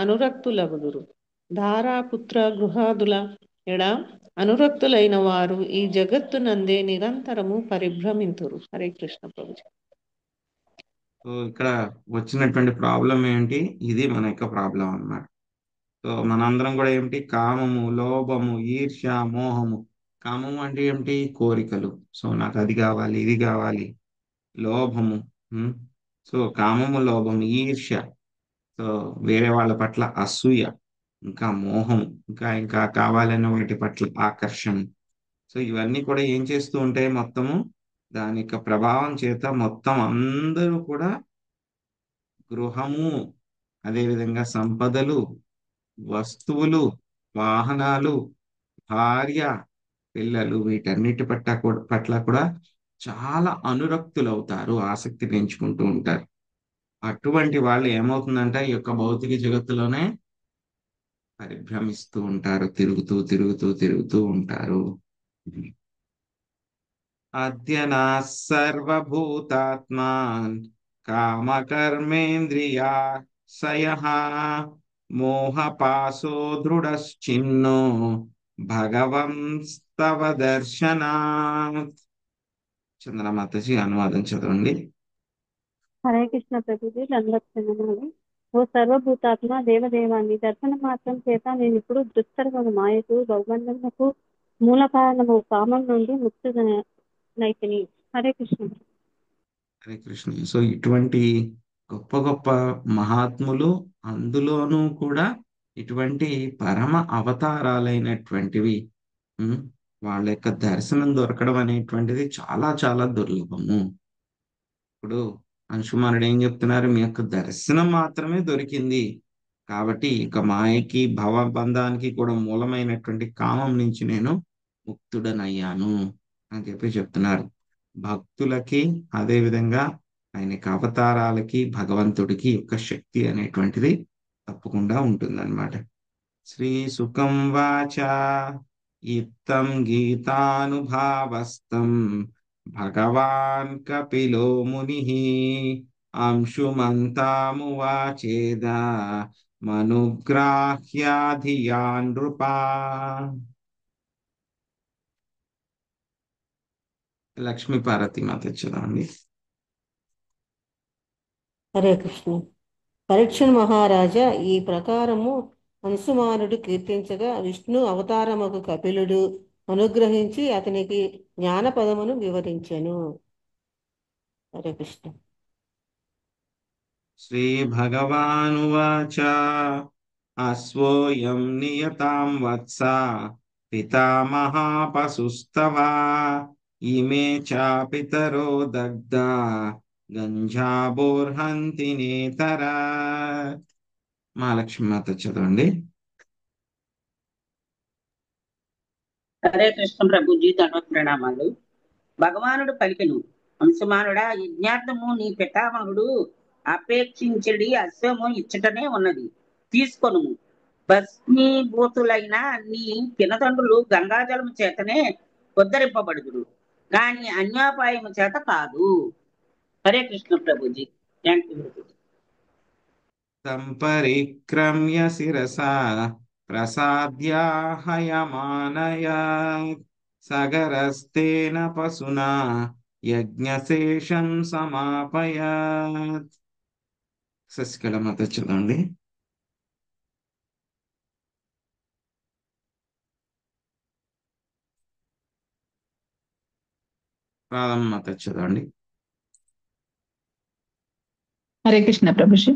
అనురక్తులగుదురు. ధారాపుత్ర గృహాదుల ఎడ అనురక్తులైన వారు ఈ జగత్తునందే నిరంతరము పరిభ్రమింతురు. హరే కృష్ణ ప్రభుజీ. సో ఇక్కడ వచ్చినటువంటి ప్రాబ్లం ఏంటి? ఇది మన యొక్క ప్రాబ్లం అన్నమాట. సో మనందరం కూడా ఏమిటి? కామము, లోభము, ఈర్ష్య, మోహము. కామము అంటే ఏమిటి? కోరికలు. సో నాకు అది కావాలి, ఇది కావాలి. లోభము, సో కామము, లోభము, ఈర్ష్య, సో వేరే వాళ్ళ పట్ల అసూయ, ఇంకా మోహం, ఇంకా కావాలన్న వాటి పట్ల ఆకర్షణ. సో ఇవన్నీ కూడా ఏం చేస్తూ ఉంటాయి? మొత్తము దాని యొక్క ప్రభావం చేత మొత్తం అందరూ కూడా గృహము, అదేవిధంగా సంపదలు, వస్తువులు, వాహనాలు, భార్య, పిల్లలు వీటన్నిటి పట్ల కూడా చాలా అనురక్తులవుతారు, ఆసక్తి పెంచుకుంటూ ఉంటారు. అటువంటి వాళ్ళు ఏమవుతుందంటే ఈ యొక్క భౌతిక జగత్తులోనే పరిభ్రమిస్తూ ఉంటారు, తిరుగుతూ ఉంటారు. అద్యనా సర్వభూతాత్మాన్ కామకర్మేంద్రియాశయః మోహపాశో దృఢశ్చిన్నో భగవంస్తవ దర్శనాత్. చంద్రమాతజీ అనువాదం చదవండి. హరే కృష్ణ ప్రభుజీ. దండోత్తనాలు. ఓ సర్వభూతాత్మ దేవదేవాన్ని దర్శన మాత్రం చేత నేను ఇప్పుడు దుస్తరమైన మాయకు బహుబంధములకు మూల కారణము కామం నుండి ముక్తునైతిని. హరే కృష్ణ. హరే కృష్ణ. సో ఇటువంటి గొప్ప గొప్ప మహాత్ములు, అందులోనూ కూడా ఇటువంటి పరమ అవతారాలైనటువంటివి, వాళ్ళ యొక్క దర్శనం దొరకడం అనేటువంటిది చాలా చాలా దుర్లభము. ఇప్పుడు అంశుమానుడు ఏం చెప్తున్నారు? మీ యొక్క దర్శనం మాత్రమే దొరికింది కాబట్టి ఇక మాయకి భవబంధానికి కూడా మూలమైనటువంటి కామం నుంచి నేను ముక్తుడనయ్యాను అని చెప్పి చెప్తున్నారు. భక్తులకి అదే విధంగా ఆయనకి అవతారాలకి భగవంతుడికి యొక్క శక్తి అనేటువంటిది తప్పకుండా ఉంటుందన్నమాట. శ్రీసుకం వాచ ఇత్తం గీతానుభావస్తం భగవాన్ కపిలో మునిః అంశుమంతామువాచేద మనుగ్రాహ్యాధియా నృపా. లక్ష్మీ పార్వతి మాత చదవండి. హరే కృష్ణ. పరీక్షణ్ మహారాజా ఈ ప్రకారము అంశుమానుడు కీర్తించగా విష్ణు అవతారముకు కపిలుడు అనుగ్రహించి అతనికి జ్ఞానపదమును వివరించెను. హరే కృష్ణ. శ్రీ భగవానువాచ అశ్వోయం నియతాం వత్స పితామహా పశుస్తవ ఇమే చాపితరో దగ్ధ గంజాబోర్హంతి నేతర. మహాలక్ష్మి మాత చదవండి. హరే కృష్ణ ప్రభుజీ ధన్వత్ ప్రణామాలు. భగవానుడు పలికెను, అంశమానుడా, యజ్ఞార్థము నీ పితామహుడు అపేక్షించడి అశ్వము ఇచ్చటనే ఉన్నది, తీసుకొను. భస్మీభూతులైన నీ పినతండ్రులు గంగాజలము చేతనే ఉద్ధరింపబడుదురు, కాని అన్యోపాయము చేత కాదు. హరే కృష్ణ ప్రభుజీ. Thank you Prabhuji. సంపరిక్రమ్య శిరసా ప్రసాద్యాహయమానయాత్ సగరస్తేన పశునా యజ్ఞశేషం సమాపయాత్. శశికళ మాత చదవండి. రాధమ్మ మాత చదవండి. హరే కృష్ణ ప్రభుజీ.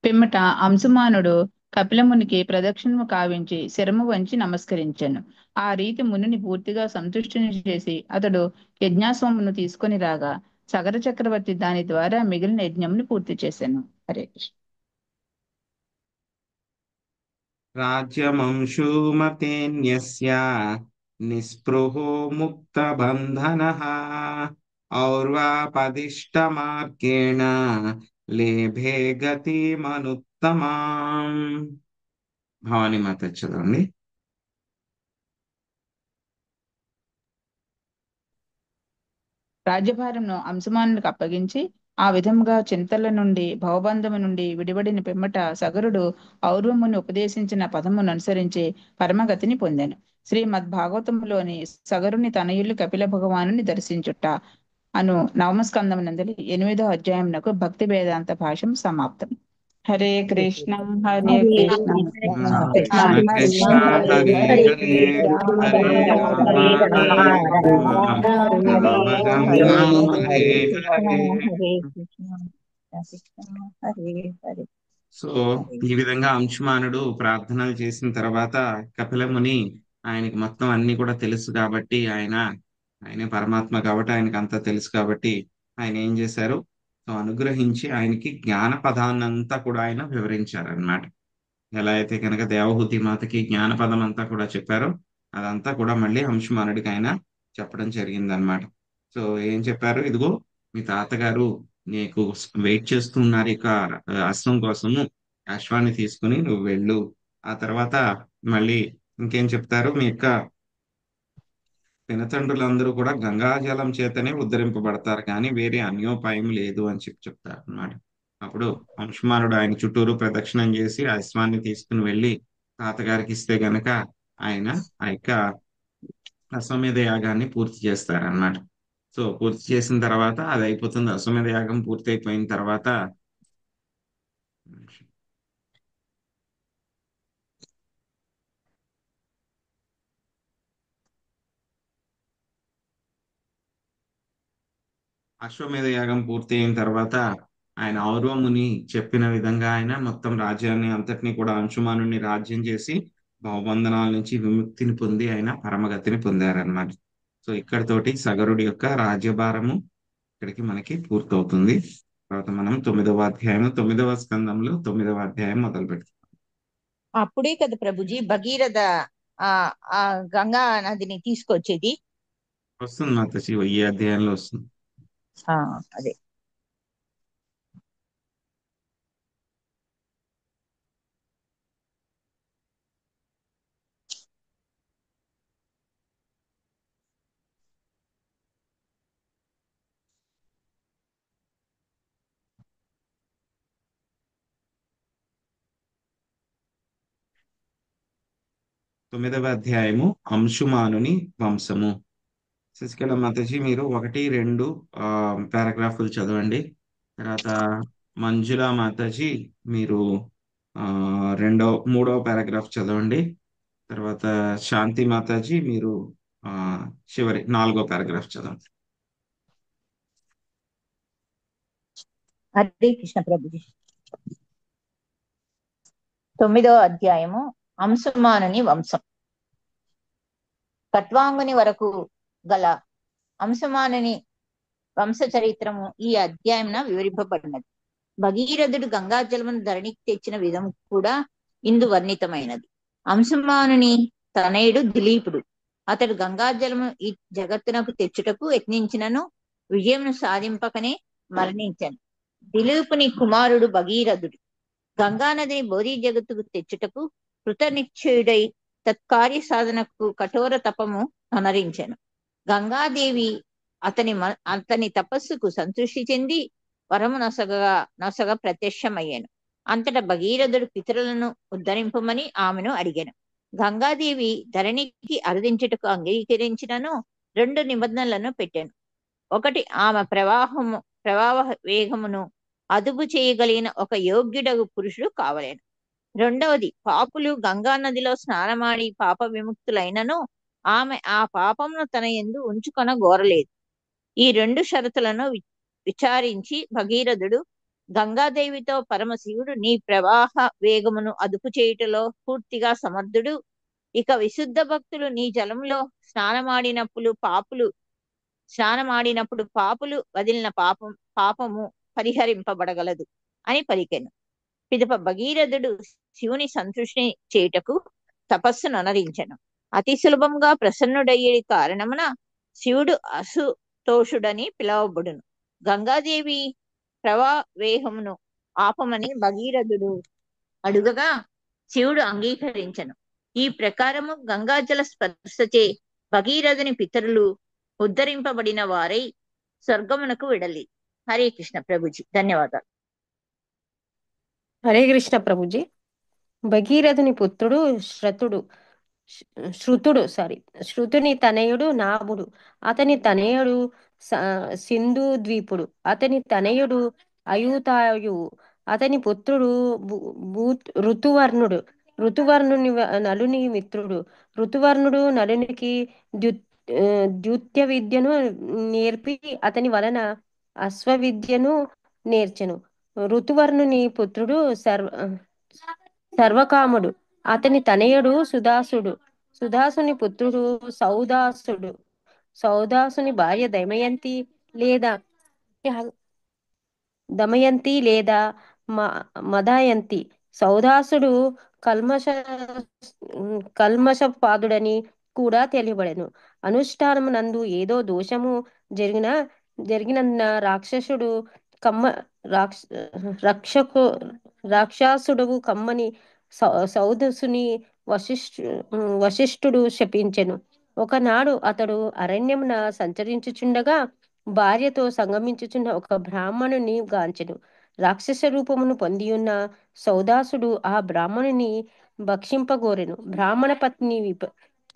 పిమ్మట అంశుమానుడు కపిలమునికి ప్రదక్షిణము కావించి శరము వంచి నమస్కరించాను. ఆ రీతి మునిని పూర్తిగా సంతుష్టిని చేసి అతడు యజ్ఞాశ్వమును తీసుకొని రాగా సగర చక్రవర్తి దాని ద్వారా మిగిలిన యజ్ఞమును పూర్తి చేశాను. హరే కృష్ణ. రాజ్యమంశూమతేన్యస్య నిస్పృహో ముక్త బంధనః ఔర్వాపదిష్టమార్గేణ లేభే గతిమనుత్తమాం. భవానీ మాత చదవండి. రాజ్యభారంను అంశమానునికి అప్పగించి ఆ విధముగా చింతల నుండి భవబంధము నుండి విడివడిన పిమ్మట సగరుడు ఔర్వముని ఉపదేశించిన పదమును అనుసరించి పరమగతిని పొందాను. శ్రీమద్భాగవతములోని సగరుని తనయులు కపిల భగవానుని దర్శించుట అను నవమస్కందం నందలి 8వ అధ్యాయమునకు భక్తి వేదాంత భాష్యం సమాప్తం. హరే కృష్ణ హరే కృష్ణ కృష్ణ కృష్ణ హరే హరే హరే రామ హరే రామ రామ రామ హరే హరే. సో ఈ విధంగా అంశుమానుడు ప్రార్థనలు చేసిన తర్వాత కపిలముని, ఆయనకి మొత్తం అన్ని కూడా తెలుసు కాబట్టి ఆయనే పరమాత్మ కాబట్టి ఆయనకి అంతా తెలుసు కాబట్టి ఆయన ఏం చేశారు, సో అనుగ్రహించి ఆయనకి జ్ఞాన పదాన్నంతా కూడా ఆయన వివరించారనమాట. ఎలా అయితే కనుక దేవహూతి మాతకి జ్ఞాన పదం అంతా కూడా చెప్పారో అదంతా కూడా మళ్ళీ అంశుమానుడికి ఆయన చెప్పడం జరిగిందనమాట. సో ఏం చెప్పారు, ఇదిగో మీ తాతగారు నీకు వెయిట్ చేస్తున్నారు ఇక అశ్వం కోసము, అశ్వాన్ని తీసుకుని నువ్వు వెళ్ళు. ఆ తర్వాత మళ్ళీ ఇంకేం చెప్తారు, మీ యొక్క పినతండ్రులందరూ కూడా గంగాజలం చేతనే ఉద్ధరింపబడతారు కానీ వేరే అన్యోపాయం లేదు అని చెప్తారు అన్నమాట. అప్పుడు అంశుమానుడు ఆయన చుట్టూరు ప్రదక్షిణం చేసి ఆ అశ్వాన్ని తీసుకుని వెళ్ళి తాతగారికి ఇస్తే గనక ఆయన ఆ యొక్క అశ్వమేధ యాగాన్ని పూర్తి చేస్తారన్నమాట. సో పూర్తి చేసిన తర్వాత అది అయిపోతుంది. అశ్వమేధ యాగం పూర్తి అయిపోయిన తర్వాత అశ్వమేధ యాగం పూర్తి అయిన తర్వాత ఆయన ఔరవముని చెప్పిన విధంగా ఆయన మొత్తం రాజ్యాన్ని అంతటినీ కూడా అంశుమానుని రాజ్యం చేసి భవబంధనాల నుంచి విముక్తిని పొంది ఆయన పరమగతిని పొందారనమాట. సో ఇక్కడితోటి సగరుడి యొక్క రాజ్యభారము ఇక్కడికి మనకి పూర్తవుతుంది. తర్వాత మనం 9వ అధ్యాయం 9వ స్కందంలో 9వ అధ్యాయం మొదలు పెడతాం. అప్పుడే కదా ప్రభుజీ భగీరథ ఆ ఆ గంగా నదిని తీసుకొచ్చేది. వస్తుంది మాతజీ, ఈ అధ్యాయంలో వస్తుంది. అదే 9వ అధ్యాయము అంశుమానుని వంశము. శశికళ మాతాజీ మీరు 1, 2 పారాగ్రాఫ్లు చదవండి. తర్వాత మంజుల మాతాజీ మీరు 3వ పారాగ్రాఫ్ చదవండి. తర్వాత శాంతి మాతాజీ మీరు చివరి 4వ పారాగ్రాఫ్ చదవండి. హరే కృష్ణ ప్రభుజీ. 9వ అధ్యాయము అంశుమానుని వంశం. కట్వాంగుని వరకు గల అంశుమానుని వంశ చరిత్రము ఈ అధ్యాయంన వివరింపబడినది. భగీరథుడు గంగాజలమును ధరణికి తెచ్చిన విధం కూడా ఇందు వర్ణితమైనది. అంశుమానుని తనయుడు దిలీపుడు. అతడు గంగాజలము ఈ జగత్తునకు తెచ్చుటకు యత్నించినను విజయమును సాధింపకనే మరణించాను. దిలీపుని కుమారుడు భగీరథుడు గంగానదిని బోధి జగత్తుకు తెచ్చుటకు కృతనిశ్చయుడై తత్కార్య సాధనకు కఠోర తపము అనరించాను. గంగాదేవి అతని తపస్సుకు సంతృష్టి చెంది వరము నొసగ ప్రత్యక్షమయ్యాను. అంతటా భగీరథుడు పితరులను ఉద్ధరింపమని ఆమెను అడిగాను. గంగాదేవి ధరణికి అరుదించుటకు అంగీకరించినను 2 నిబంధనలను పెట్టాను. ఒకటి, ఆమె ప్రవాహ వేగమును అదుపు చేయగలిగిన ఒక యోగ్యుడగు పురుషుడు కావలేను. రెండవది, పాపులు గంగా నదిలో స్నానమాడి పాప విముక్తులైనను ఆమె ఆ పాపమును తన యందు ఉంచుకొన గోరలేదు. ఈ 2 షరతులను విచారించి భగీరథుడు గంగాదేవితో పరమశివుడు నీ ప్రవాహ వేగమును అదుపు చేయుటలో పూర్తిగా సమర్థుడు. ఇక విశుద్ధ భక్తులు నీ జలంలో స్నానమాడినప్పుడు పాపులు వదిలిన పాపము పరిహరింపబడగలదు అని పలికెను. పిదప భగీరథుడు శివుని సంతృష్టి చేయుటకు తపస్సును అనరించెను. అతి సులభంగా ప్రసన్నుడయ్యే కారణమున శివుడు అసుతోషుడని పిలువబడును. గంగాదేవి ప్రవావేహమును ఆపమని భగీరథుడు అడుగగా శివుడు అంగీకరించెను. ఈ ప్రకారము గంగాజల స్పర్శచే భగీరథుని పితరులు ఉద్ధరింపబడిన వారై స్వర్గమునకు విడలి. హరే కృష్ణ ప్రభుజీ. ధన్యవాదాలు. హరే కృష్ణ ప్రభుజీ. భగీరథుని పుత్రుడు శృతుని తనయుడు నాభుడు. అతని తనయుడు సింధు ద్వీపుడు. అతని తనయుడు అయుతాయువు. అతని పుత్రుడు ఋతువర్ణుడు. ఋతువర్ణుని నలుని మిత్రుడు. ఋతువర్ణుడు నలునికి ద్యుత్య విద్యను నేర్పి అతని వలన అశ్వవిద్యను నేర్చెను. ఋతువర్ణుని పుత్రుడు సర్వకాముడు. అతని తనయుడు సుదాసుడు. సుదాసుని పుత్రుడు సౌదాసుడు. సౌదాసుని భార్య దమయంతి లేదా మదయంతి. సౌదాసుడు కల్మషపాదుడని కూడా తెలియబడెను. అనుష్ఠానమునందు ఏదో దోషము జరిగినందున రాక్షసుడు కమ్మని సౌదసుని వశిష్ఠుడు శపించెను. ఒకనాడు అతడు అరణ్యమున సంచరించుచుండగా భార్యతో సంగమించుచున్న ఒక బ్రాహ్మణుని గాంచెను. రాక్షస రూపమును పొందియున్న సౌదాసుడు ఆ బ్రాహ్మణుని భక్షింపగోరెను. బ్రాహ్మణ పత్ని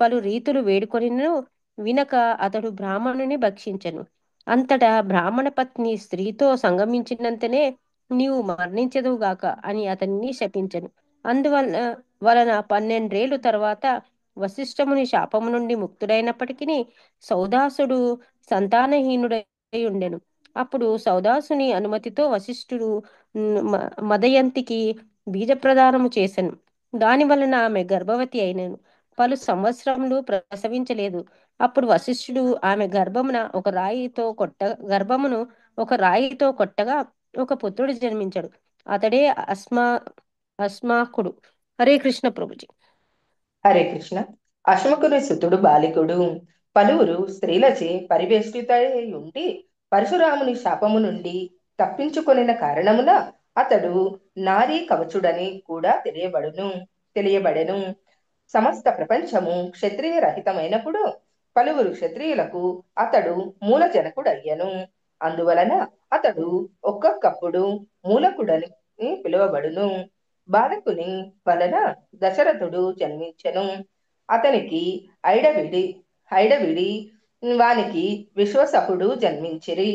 పలు రీతులు వేడుకొనిను వినక అతడు బ్రాహ్మణుని భక్షించెను. అంతటా బ్రాహ్మణ పత్ని స్త్రీతో సంగమించినంతనే నీవు మరణించదువుగాక అని అతన్ని శపించెను. అందువలన 12 ఏళ్ల తర్వాత వశిష్ఠముని శాపము నుండి ముక్తుడైనప్పటికీ సౌదాసుడు సంతానహీనుడై ఉండెను. అప్పుడు సౌదాసుని అనుమతితో వశిష్ఠుడు మదయంతికి బీజప్రదానము చేసెను. దాని వలన ఆమె గర్భవతి అయినను. పలు సంవత్సరములు ప్రసవించలేదు. అప్పుడు వశిష్ఠుడు ఆమె గర్భమును ఒక రాయితో కొట్టగా ఒక పుత్రుడు జన్మించాడు. అతడే అస్మాకుడు. హరే కృష్ణ ప్రభుజీ. హరే కృష్ణ. అశ్మకుని సుతుడు బాలికుడు. పలువురు స్త్రీలచే పరివేష్టితై ఉండి పరశురాముని శాపము నుండి తప్పించుకొనిన కారణమున అతడు నారీ కవచుడని కూడా తెలియబడెను. సమస్త ప్రపంచము క్షత్రియ రహితమైనప్పుడు పలువురు క్షత్రియులకు అతడు మూల జనకుడయ్యను. అందువలన అతడు ఒక్కొక్కప్పుడు మూలకుడని పిలువబడును. బాలకుని వలన దశరథుడు జన్మించెను. అతనికి ఐడవిడి ఐడవిడి వానికి విశ్వసహుడు జన్మించిరి.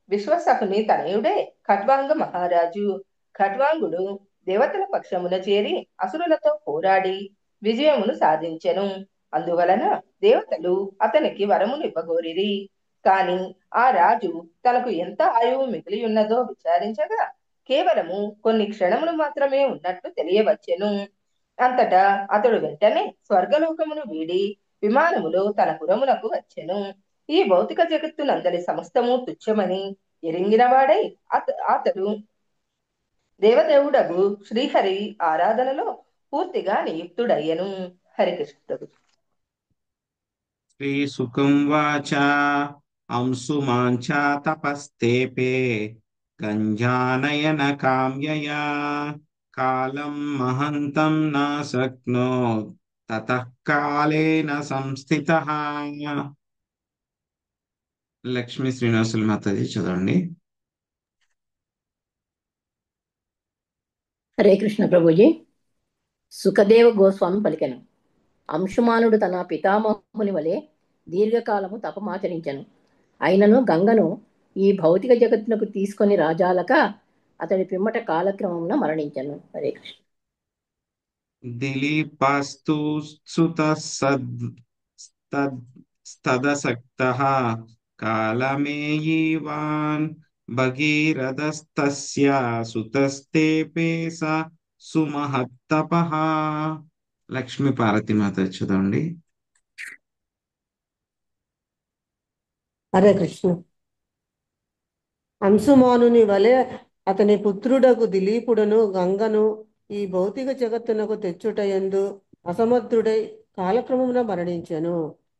విశ్వసహుని తనయుడే ఖట్వాంగ మహారాజు. ఖట్వాంగుడు దేవతల పక్షమున చేరి అసురులతో పోరాడి విజయమును సాధించెను. అందువలన దేవతలు అతనికి వరమును ఇవ్వగోరిరి. కాని ఆ రాజు తనకు ఎంత ఆయువు మిగిలి ఉన్నదో విచారించగా కేవలము కొన్ని క్షణములు మాత్రమే ఉన్నట్లు తెలియవచ్చెను. అంతటా అతడు వెంటనే స్వర్గలోకమును వీడి విమానములో తన పురమునకు వచ్చెను. ఈ భౌతిక జగత్తునందలి సమస్తము తుచ్చమని ఎరింగినవాడై అతడు దేవదేవుడగు శ్రీహరి ఆరాధనలో పూర్తిగా నియుక్తుడయ్యను. హరికృష్ణ. శ్రీ సుఖం వాచ అంశుమాంచా తపస్తేపే గంజానయన కామ్యయా కాలం మహంతం నాశక్నో తతః కాలేన సంస్థితః. లక్ష్మీ శ్రీనివాసులు మాతాజీ చదవండి. హరే కృష్ణ ప్రభుజీ. సుఖదేవ గోస్వామి పలికెను. అంశుమానుడు తన పితామహుని వలె దీర్ఘకాలము తపమాచరించెను. అయినను గంగను ఈ భౌతిక జగత్తునకు తీసుకొని రాజాలక అతడి పిమ్మట కాలక్రమమున మరణించెను. హరే కృష్ణ. దిలీపాస్తు స్తదసక్తః కాలమేయీవాన్ భగీరథస్తస్య సుతస్తేపే స సుమహత్తపః. లక్ష్మీ పార్వతి మాత చదవండి. హరే కృష్ణ. అంశుమానుని వలె అతని పుత్రుడకు దిలీపుడను గంగను ఈ భౌతిక జగత్తునకు తెచ్చుటయందు అసమర్థుడై కాలక్రమమున మరణించెను.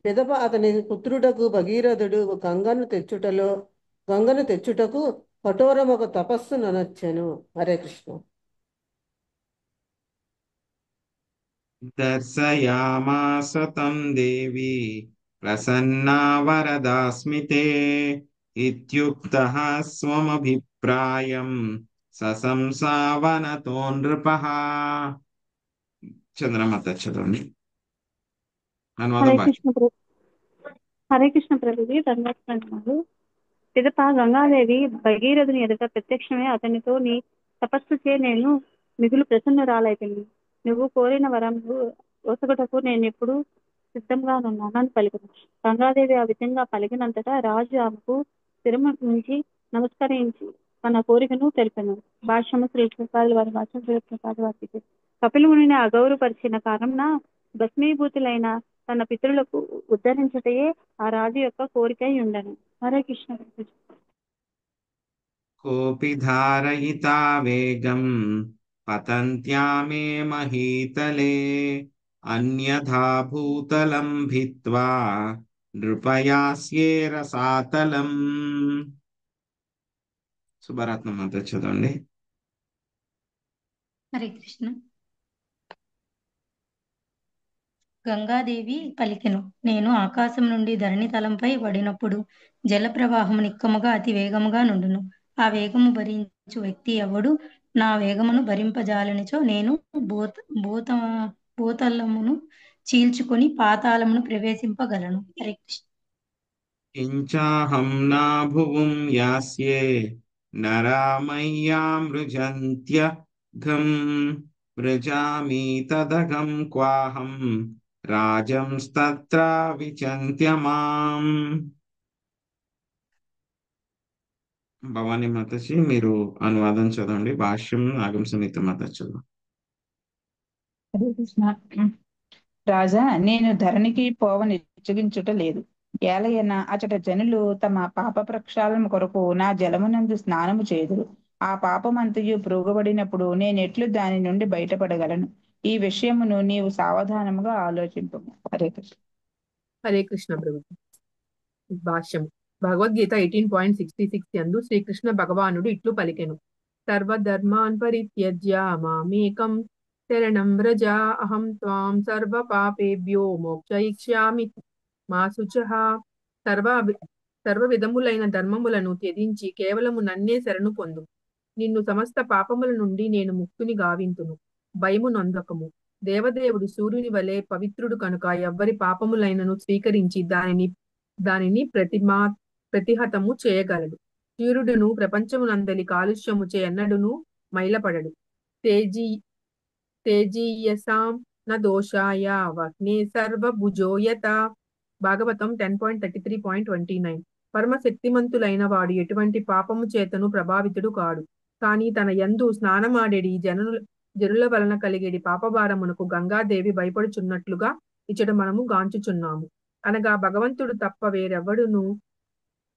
పిదప అతని పుత్రుడకు భగీరథుడు గంగను తెచ్చుటకు కఠోరమొక తపస్సు ననొచ్చెను. హరే కృష్ణ. దర్శయామాస తం దేవి ప్రసన్నా వరదాస్మితే ఇత్యుక్తః స్వమభిప్రాయం సశంసావనతో నృపః. చంద్రమాత చదవండి. హరే కృష్ణ ప్రభుజీ. ధన్యవాదాలు. పిదప గంగాదేవి భగీరథుని ఎదుట ప్రత్యక్షమే అతనితో నీ తపస్సు చే నేను మిగులు ప్రసన్నురాలైపోయింది. నువ్వు కోరిన వరము ఒసగుటకు నేను ఎప్పుడు సిద్ధంగా ఉన్నానని పలికిన. గంగాదేవి ఆ విధంగా పలికినంతటా రాజు ఆమెకు శిరము నుంచి నమస్కరించి తన కోరికను తెలిపాను. భాష్యము శ్రీ కృపాలు వారి భాష్యం శ్రీ కృపాలు వారికి కపిలమునిని అగౌరవపరిచిన కారణంన భస్మీభూతులైన తన పితరులకు ఉద్ధరించటయే ఆ రాజు యొక్క కోరికై ఉండను. హరే కృష్ణ. కోపి ధారయితా వేగం పతంత్యామే మహీతలే అన్యథా భూతలం భిత్వా నృపయాస్యే రసాతలం. శుభరాత్మ మాత చదవండి. హరే కృష్ణ. గంగాదేవి పలికెను. నేను ఆకాశం నుండి ధరణి తలంపై పడినప్పుడు జల ప్రవాహము నిక్కముగా అతి వేగముగా నుండును. ఆ వేగము భరించు వ్యక్తి ఎవడు నా వేగమును భరింపజాలనిచో నేను భూతలమును చీల్చుకొని పాతాళమును ప్రవేశింపగలను. హరే కృష్ణ. కించాహం నా భువం యాస్యే నరామయ్యామృజంత్యఘం వ్రజామి తదఘం క్వాహం రాజంస్తత్ర విచంత్యమాం. భవానీ మాతజీ మీరు అనువాదం చదవండి. భాష్యం నాగం సునీత మాత చదవండి. హరే కృష్ణ. రాజా, నేను ధరణికి పోవనిచ్చగించుట లేదు. ఏలయన అచట జనులు తమ పాప ప్రక్షాళన కొరకు నా జలమునందు స్నానము చేదురు. ఆ పాపమంతయు ప్రోగబడినప్పుడు నేనెట్లు దాని నుండి బయటపడగలను? ఈ విషయమును నీవు సావధానముగా ఆలోచింపు. హరే కృష్ణ. హరే కృష్ణ ప్రభు. భాష్యం. భగవద్గీత 18.66 యందు శ్రీకృష్ణ భగవానుడు ఇట్లు పలికెను. సర్వధర్మాన్ పరిత్యజ్య మామేకం శరణం వ్రజ అహం త్వాం సర్వ పాపేభ్యో మోక్షయిష్యామి మా శుచః. సర్వ విధములైన ధర్మములను త్యజించి కేవలము నన్నే శరణు పొందు. నిన్ను సమస్త పాపముల నుండి నేను ముక్తుని గావింతును. భయము నొందకము. దేవదేవుడు సూర్యుని వలె పవిత్రుడు కనుక ఎవ్వరి పాపములైనను స్వీకరించి దానిని ప్రతిహతము చేయగలడు. సూర్యుడును ప్రపంచమునందలి కాలుష్యముచే ఎన్నడును మైలపడడు. తేజీ తేజీయసాం న దోషాయ వహ్నే సర్వభుజోయత. భాగవతం 10.33.29. పరమ శక్తిమంతులైన వాడు ఎటువంటి పాపము చేతను ప్రభావితుడు కాడు. కాని తన యందు స్నానమాడెడి జనుల వలన కలిగేడి పాపభారమునకు గంగాదేవి భయపడుచున్నట్లుగా ఇచ్చట మనము గాంచుచున్నాము. అనగా భగవంతుడు తప్ప వేరెవ్వడును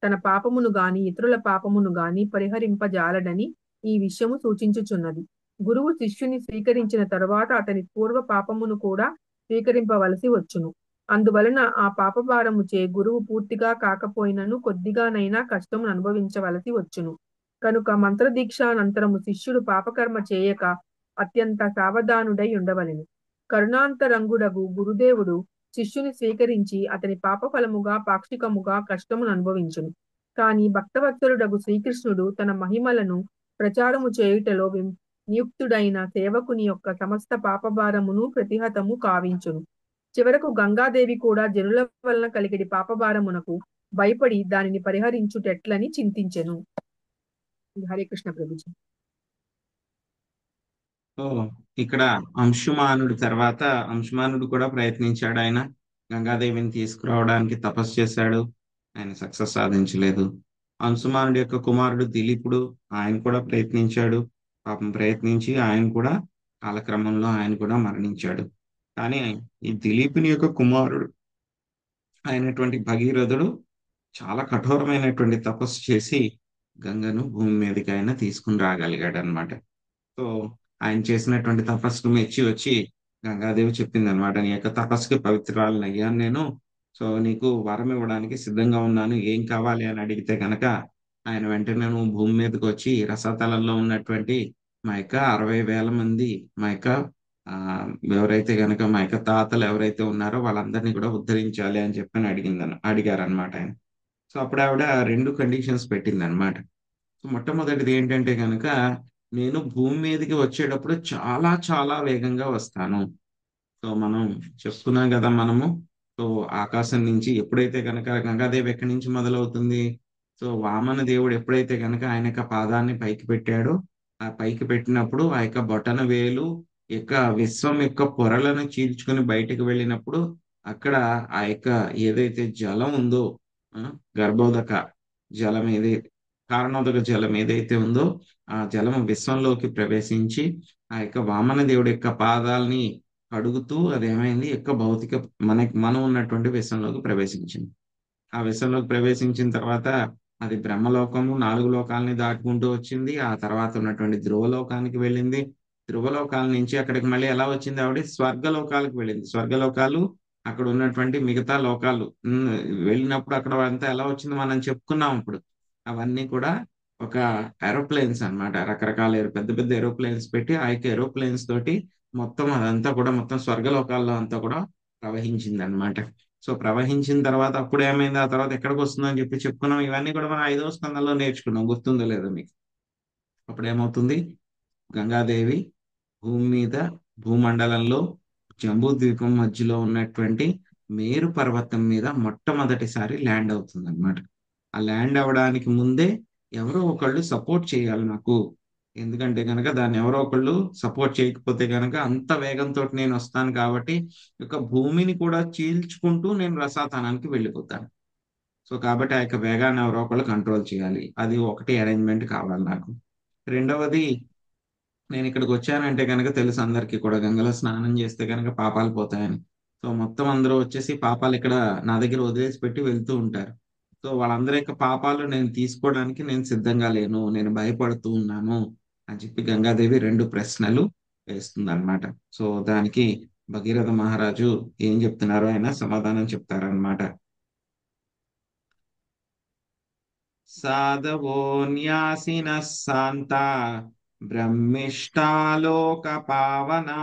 తన పాపమును గాని ఇతరుల పాపమును గాని పరిహరింపజాలడని ఈ విషయము సూచించుచున్నది. గురువు శిష్యుని స్వీకరించిన తరువాత అతని పూర్వ పాపమును కూడా స్వీకరింపవలసి వచ్చును. అందువలన ఆ పాపభారముచే గురువు పూర్తిగా కాకపోయినను కొద్దిగానైనా కష్టమును అనుభవించవలసి వచ్చును. కనుక మంత్రదీక్షానంతరము శిష్యుడు పాపకర్మ చేయక అత్యంత సావధానుడై ఉండవలెను. కరుణాంతరంగుడగు గురుదేవుడు శిష్యుని స్వీకరించి అతని పాపఫలముగా పాక్షికముగా కష్టమును అనుభవించును. కాని భక్తవత్సలుడగు శ్రీకృష్ణుడు తన మహిమలను ప్రచారము చేయుటలో నియుక్తుడైన సేవకుని యొక్క సమస్త పాపభారమును ప్రతిహతము కావించును. చివరకు గంగాదేవి కూడా జనుల వలన కలిగిడి పాపభారమునకు భయపడి దానిని పరిహరించుటెట్లని చింతించెను. హరే కృష్ణ ప్రభుజీ. సో ఇక్కడ అంశుమానుడి తర్వాత అంశుమానుడు కూడా ప్రయత్నించాడు. ఆయన గంగాదేవిని తీసుకురావడానికి తపస్సు చేశాడు. ఆయన సక్సెస్ సాధించలేదు. అంశుమానుడి యొక్క కుమారుడు దిలీపుడు, ఆయన కూడా ప్రయత్నించాడు. పాపం ప్రయత్నించి ఆయన కూడా కాలక్రమంలో ఆయన కూడా మరణించాడు. కానీ ఈ దిలీపుని యొక్క కుమారుడు అయినటువంటి భగీరథుడు చాలా కఠోరమైనటువంటి తపస్సు చేసి గంగను భూమి మీదకి ఆయన తీసుకుని రాగలిగాడు అనమాట. సో ఆయన చేసినటువంటి తపస్సుకు మెచ్చి వచ్చి గంగాదేవి చెప్పింది అనమాట, నీ యొక్క తపస్సుకి పవిత్రాలను అయ్యాను నేను. సో నీకు వరం ఇవ్వడానికి సిద్ధంగా ఉన్నాను, ఏం కావాలి అని అడిగితే కనుక ఆయన వెంటనే నువ్వు భూమి మీదకి వచ్చి రసతలంలో ఉన్నటువంటి మా యొక్క 60,000 మంది మా యొక్క ఎవరైతే కనుక మా యొక్క తాతలు ఎవరైతే ఉన్నారో వాళ్ళందరినీ కూడా ఉద్ధరించాలి అని చెప్పి అడిగారనమాట ఆయన. సో అప్పుడు ఆవిడ 2 కండిషన్స్ పెట్టింది అనమాట. సో మొట్టమొదటిది ఏంటంటే కనుక నేను భూమి మీదకి వచ్చేటప్పుడు చాలా చాలా వేగంగా వస్తాను. సో మనం చెప్తున్నాం కదా మనము, సో ఆకాశం నుంచి ఎప్పుడైతే కనుక గంగాదేవి ఎక్కడి నుంచి మొదలవుతుంది, సో వామన దేవుడు ఎప్పుడైతే కనుక ఆయన యొక్క పాదాన్ని పైకి పెట్టాడో, ఆ పైకి పెట్టినప్పుడు ఆ యొక్క బొటన వేలు యొక్క విశ్వం యొక్క పొరలను చీల్చుకుని బయటకు వెళ్ళినప్పుడు అక్కడ ఆ యొక్క ఏదైతే జలం ఉందో, గర్భోదక జలం ఏదైతే కారణోదక జలం ఏదైతే ఉందో ఆ జలం విశ్వంలోకి ప్రవేశించి ఆ యొక్క వామన దేవుడి యొక్క పాదాలని కడుగుతూ అదేమైంది యొక్క భౌతిక మనం ఉన్నటువంటి విశ్వంలోకి ప్రవేశించింది. ఆ విశ్వంలోకి ప్రవేశించిన తర్వాత అది బ్రహ్మలోకము 4 లోకాలని దాటుకుంటూ వచ్చింది. ఆ తర్వాత ఉన్నటువంటి ధ్రువలోకానికి వెళ్ళింది. ధ్రువలోకాల నుంచి అక్కడికి మళ్ళీ ఎలా వచ్చింది ఆవిడ స్వర్గలోకాలకు వెళ్ళింది. స్వర్గలోకాలు అక్కడ ఉన్నటువంటి మిగతా లోకాలు వెళ్ళినప్పుడు అక్కడ అంతా ఎలా వచ్చింది మనం చెప్పుకున్నాం. ఇప్పుడు అవన్నీ కూడా ఒక ఏరోప్లేన్స్ అన్నమాట, రకరకాల పెద్ద పెద్ద ఏరోప్లేన్స్ పెట్టి ఆ యొక్క ఏరోప్లేన్స్ తోటి మొత్తం అదంతా కూడా మొత్తం స్వర్గలోకాల్లో అంతా కూడా ప్రవహించింది అనమాట. సో ప్రవహించిన తర్వాత అప్పుడు ఏమైంది, ఆ తర్వాత ఎక్కడికి వస్తుందని చెప్పి చెప్పుకున్నాం. ఇవన్నీ కూడా మనం 5వ స్కందంలో నేర్చుకున్నాం, గుర్తుందో లేదో మీకు. అప్పుడు ఏమవుతుంది, గంగాదేవి భూమి మీద భూమండలంలో జంబూ ద్వీపం మధ్యలో ఉన్నటువంటి మేరు పర్వతం మీద మొట్టమొదటిసారి ల్యాండ్ అవుతుంది అనమాట. ఆ ల్యాండ్ అవ్వడానికి ముందే ఎవరో ఒకళ్ళు సపోర్ట్ చేయాలి నాకు, ఎందుకంటే కనుక దాన్ని ఎవరో ఒకళ్ళు సపోర్ట్ చేయకపోతే కనుక అంత వేగంతో నేను వస్తాను కాబట్టి యొక్క భూమిని కూడా చీల్చుకుంటూ నేను రసాతనానికి వెళ్ళిపోతాను. సో కాబట్టి ఆ యొక్క వేగాన్ని ఎవరో ఒకళ్ళు కంట్రోల్ చేయాలి, అది ఒకటి అరేంజ్మెంట్ కావాలి నాకు. రెండవది, నేను ఇక్కడికి వచ్చానంటే కనుక తెలుసు అందరికీ కూడా గంగలో స్నానం చేస్తే కనుక పాపాలు పోతాయని. సో మొత్తం అందరూ వచ్చేసి పాపాలు ఇక్కడ నా దగ్గర వదిలేసి పెట్టి వెళ్తూ ఉంటారు. సో వాళ్ళందరి యొక్క పాపాలు నేను తీసుకోవడానికి నేను సిద్ధంగా లేను, నేను భయపడుతూ ఉన్నాను అని చెప్పి గంగాదేవి 2 ప్రశ్నలు వేస్తుంది అనమాట. సో దానికి భగీరథ మహారాజు ఏం చెప్తున్నారో ఆయన సమాధానం చెప్తారనమాట. సాధవో న్యాసిన శాంత బ్రహ్మిష్టాలోక పావనా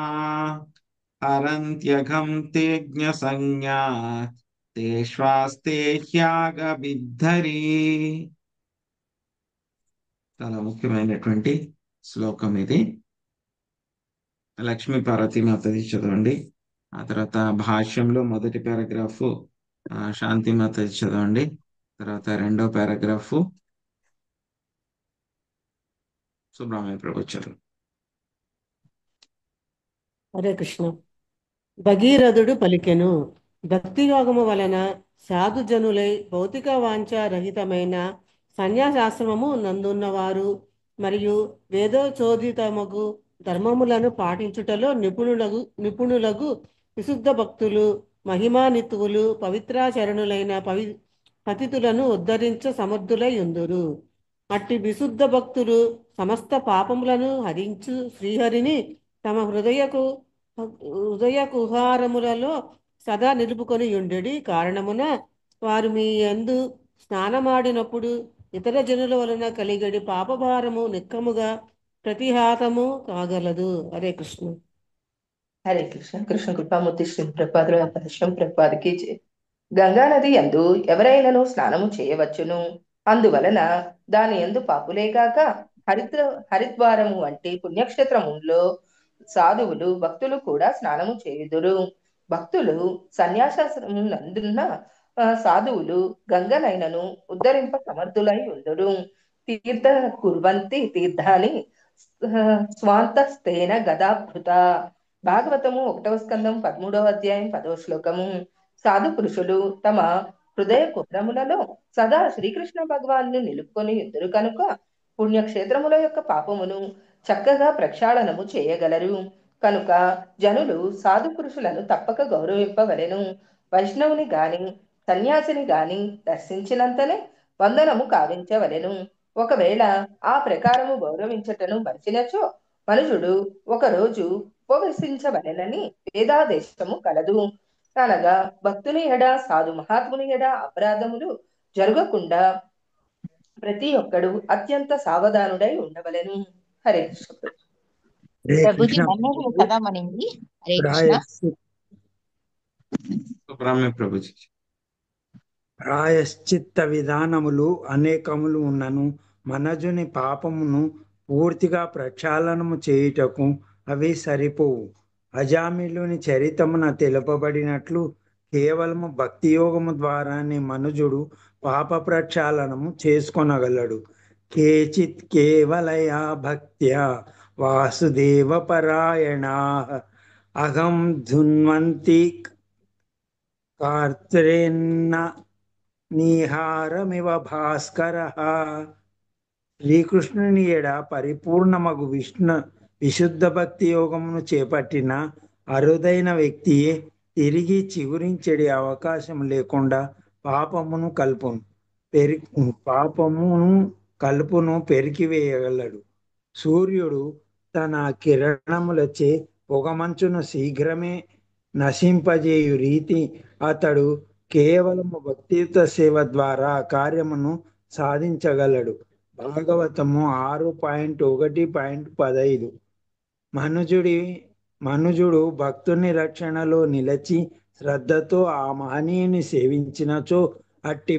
హరంత్యఘం తేజ్ఞ సంజ్ఞా తేష్వాస్తే హ్యాగ బిద్ధరి. చాలా ముఖ్యమైనటువంటి శ్లోకం ఇది. లక్ష్మీ పార్వతి మాతది చదవండి. ఆ తర్వాత భాష్యంలో మొదటి పారాగ్రాఫ్ శాంతి మాతది చదవండి. తర్వాత రెండో పారాగ్రాఫ్ సుబ్రహ్మణ్య ప్రభు చదవండి. హరే కృష్ణ. భగీరథుడు పలికెను, భక్తియోగము వలన సాధుజనులై భౌతిక వాంఛారహితమైన సన్యాసాశ్రమము నందున్నవారు మరియు వేదోచోదితమగు ధర్మములను పాటించుటలో నిపుణులకు విశుద్ధ భక్తులు, మహిమానితువులు, పవిత్రాచరణులైన పతితులను ఉద్ధరించ సమర్థులై ఉందురు. అట్టి విశుద్ధ భక్తులు సమస్త పాపములను హరించు శ్రీహరిని తమ హృదయ కుహారములలో సదా నిలుపుకొని ఉండెడి కారణమున వారు మీ యందు స్నానమాడినప్పుడు ఇతర జనుల వలన కలిగడి పాపభారము నిక్కముగా ప్రతిహాతము కాగలదు. హరే కృష్ణ. హరే కృష్ణ. కృష్ణ కృపామూర్తి శ్రీ ప్రపాదుల పరిశ్రమ ప్రపాదికి గంగా నది యందు ఎవరైనాను స్నానము చేయవచ్చును. అందువలన దాని యందు పాపులేగాక హరిద్వారము వంటి పుణ్యక్షేత్రములో సాధువులు భక్తులు కూడా స్నానము చేయుదురు. భక్తులు సన్యాసాశ్రమం నందున్న సాధువులు గంగనైనను ఉద్ధరింప సమర్థులై ఉందురు. తీర్థ కుర్వంతి తీర్థాని స్వాంతస్తేన గదాభృత. భాగవతము 1వ స్కందం 13వ అధ్యాయం 10వ శ్లోకము. సాధు పురుషులు తమ హృదయ కుట్రములలో సదా శ్రీకృష్ణ భగవాను నిలుపుకొని ఉందరు కనుక పుణ్యక్షేత్రముల యొక్క పాపమును చక్కగా ప్రక్షాళనము చేయగలరు. కనుక జనులు సాధు పురుషులను తప్పక గౌరవింపవలెను. వైష్ణవుని గాని సన్యాసిని గాని దర్శించినంతనే వందనము కావించవలెను. ఒకవేళ ఆ ప్రకారము గౌరవించటను మరిచినచో మనుషుడు ఒకరోజు ఉపవసించవలెనని వేదాదేశము కలదు. అనగా భక్తుని ఎడ సాధు మహాత్ముని ఎడ అపరాధములు జరగకుండా ప్రతి ఒక్కడు అత్యంత సావధానుడై ఉండవలెను. హరే కృష్ణ. ప్రభుజీ నన్నే చదవమనింది. హరే కృష్ణ. సుబ్రహ్మణ్య ప్రభుజీ. ప్రాయశ్చిత్త విధానములు అనేకములు ఉన్నను మనజుని పాపమును పూర్తిగా ప్రక్షాళనము చేయుటకు అవి సరిపోవు. అజామిలుని చరితమున తెలుపబడినట్లు కేవలము భక్తి యోగము ద్వారానే మనుజుడు పాప ప్రక్షాళనము చేసుకొనగలడు. కేచిత్ కేవలయా భక్త్యా వాసుదేవ పరాయణా అహం ధున్వంతి కార్తరేన్న నిహారమివ భాస్కర. శ్రీకృష్ణుని ఎడ పరిపూర్ణమగు విశుద్ధ భక్తి యోగమును చేపట్టిన అరుదైన వ్యక్తియే తిరిగి చిగురించడి అవకాశం లేకుండా పాపమును కలుపును పెరికివేయగలడు. సూర్యుడు తన కిరణములచే పొగమంచును శీఘ్రమే నశింపజేయు రీతి అతడు కేవలము భక్తియుత సేవ ద్వారా కార్యమును సాధించగలడు. భాగవతము 6.1.15. మనుజుడు భక్తుని రక్షణలో నిలచి శ్రద్ధతో ఆ మహనీయుని సేవించినచో అట్టి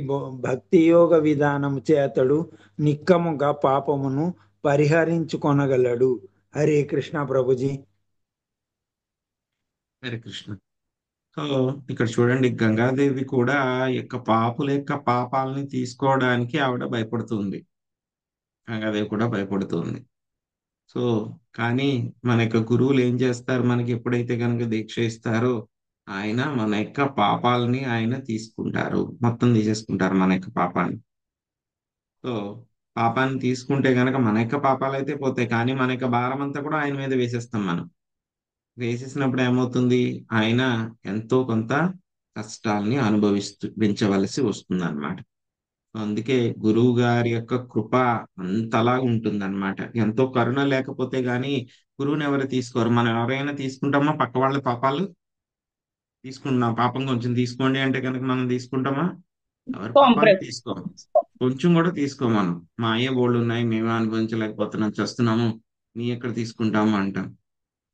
భక్తి యోగ విధానము చేతడు నిక్కముగా పాపమును పరిహరించుకొనగలడు. హరే కృష్ణ ప్రభుజీ. హరే కృష్ణ. సో ఇక్కడ చూడండి, గంగాదేవి కూడా యొక్క పాపుల యొక్క పాపాలని తీసుకోవడానికి ఆవిడ భయపడుతుంది. గంగాదేవి కూడా భయపడుతుంది. సో కానీ మన యొక్క గురువులు ఏం చేస్తారు, మనకి ఎప్పుడైతే కనుక దీక్ష ఇస్తారో ఆయన మన యొక్క పాపాలని ఆయన తీసుకుంటారు, మొత్తం తీసేసుకుంటారు మన యొక్క పాపాన్ని. సో పాపాన్ని తీసుకుంటే కనుక మన యొక్క పాపాలు అయితే పోతాయి, కానీ మన యొక్క భారం అంతా కూడా ఆయన మీద వేసేస్తాం. మనం వేసేసినప్పుడు ఏమవుతుంది, ఆయన ఎంతో కొంత కష్టాలని అనుభవించవలసి వస్తుంది అనమాట. అందుకే గురువు గారి యొక్క కృప అంతలా ఉంటుంది అనమాట. ఎంతో కరుణ లేకపోతే గాని గురువుని ఎవరు తీసుకోరు. మనం ఎవరైనా తీసుకుంటామా? పక్క వాళ్ళ పాపాలు తీసుకుంటున్నాం, పాపం కొంచెం తీసుకోండి అంటే కనుక మనం తీసుకుంటామా? ఎవరి పాపాలు తీసుకోము, కొంచెం కూడా తీసుకోము. మనం మా అయ్యే బోళ్ళు ఉన్నాయి, మేమే అనుభవించలేకపోతున్నాం, చేస్తున్నాము, నీ ఎక్కడ తీసుకుంటాము అంటాం.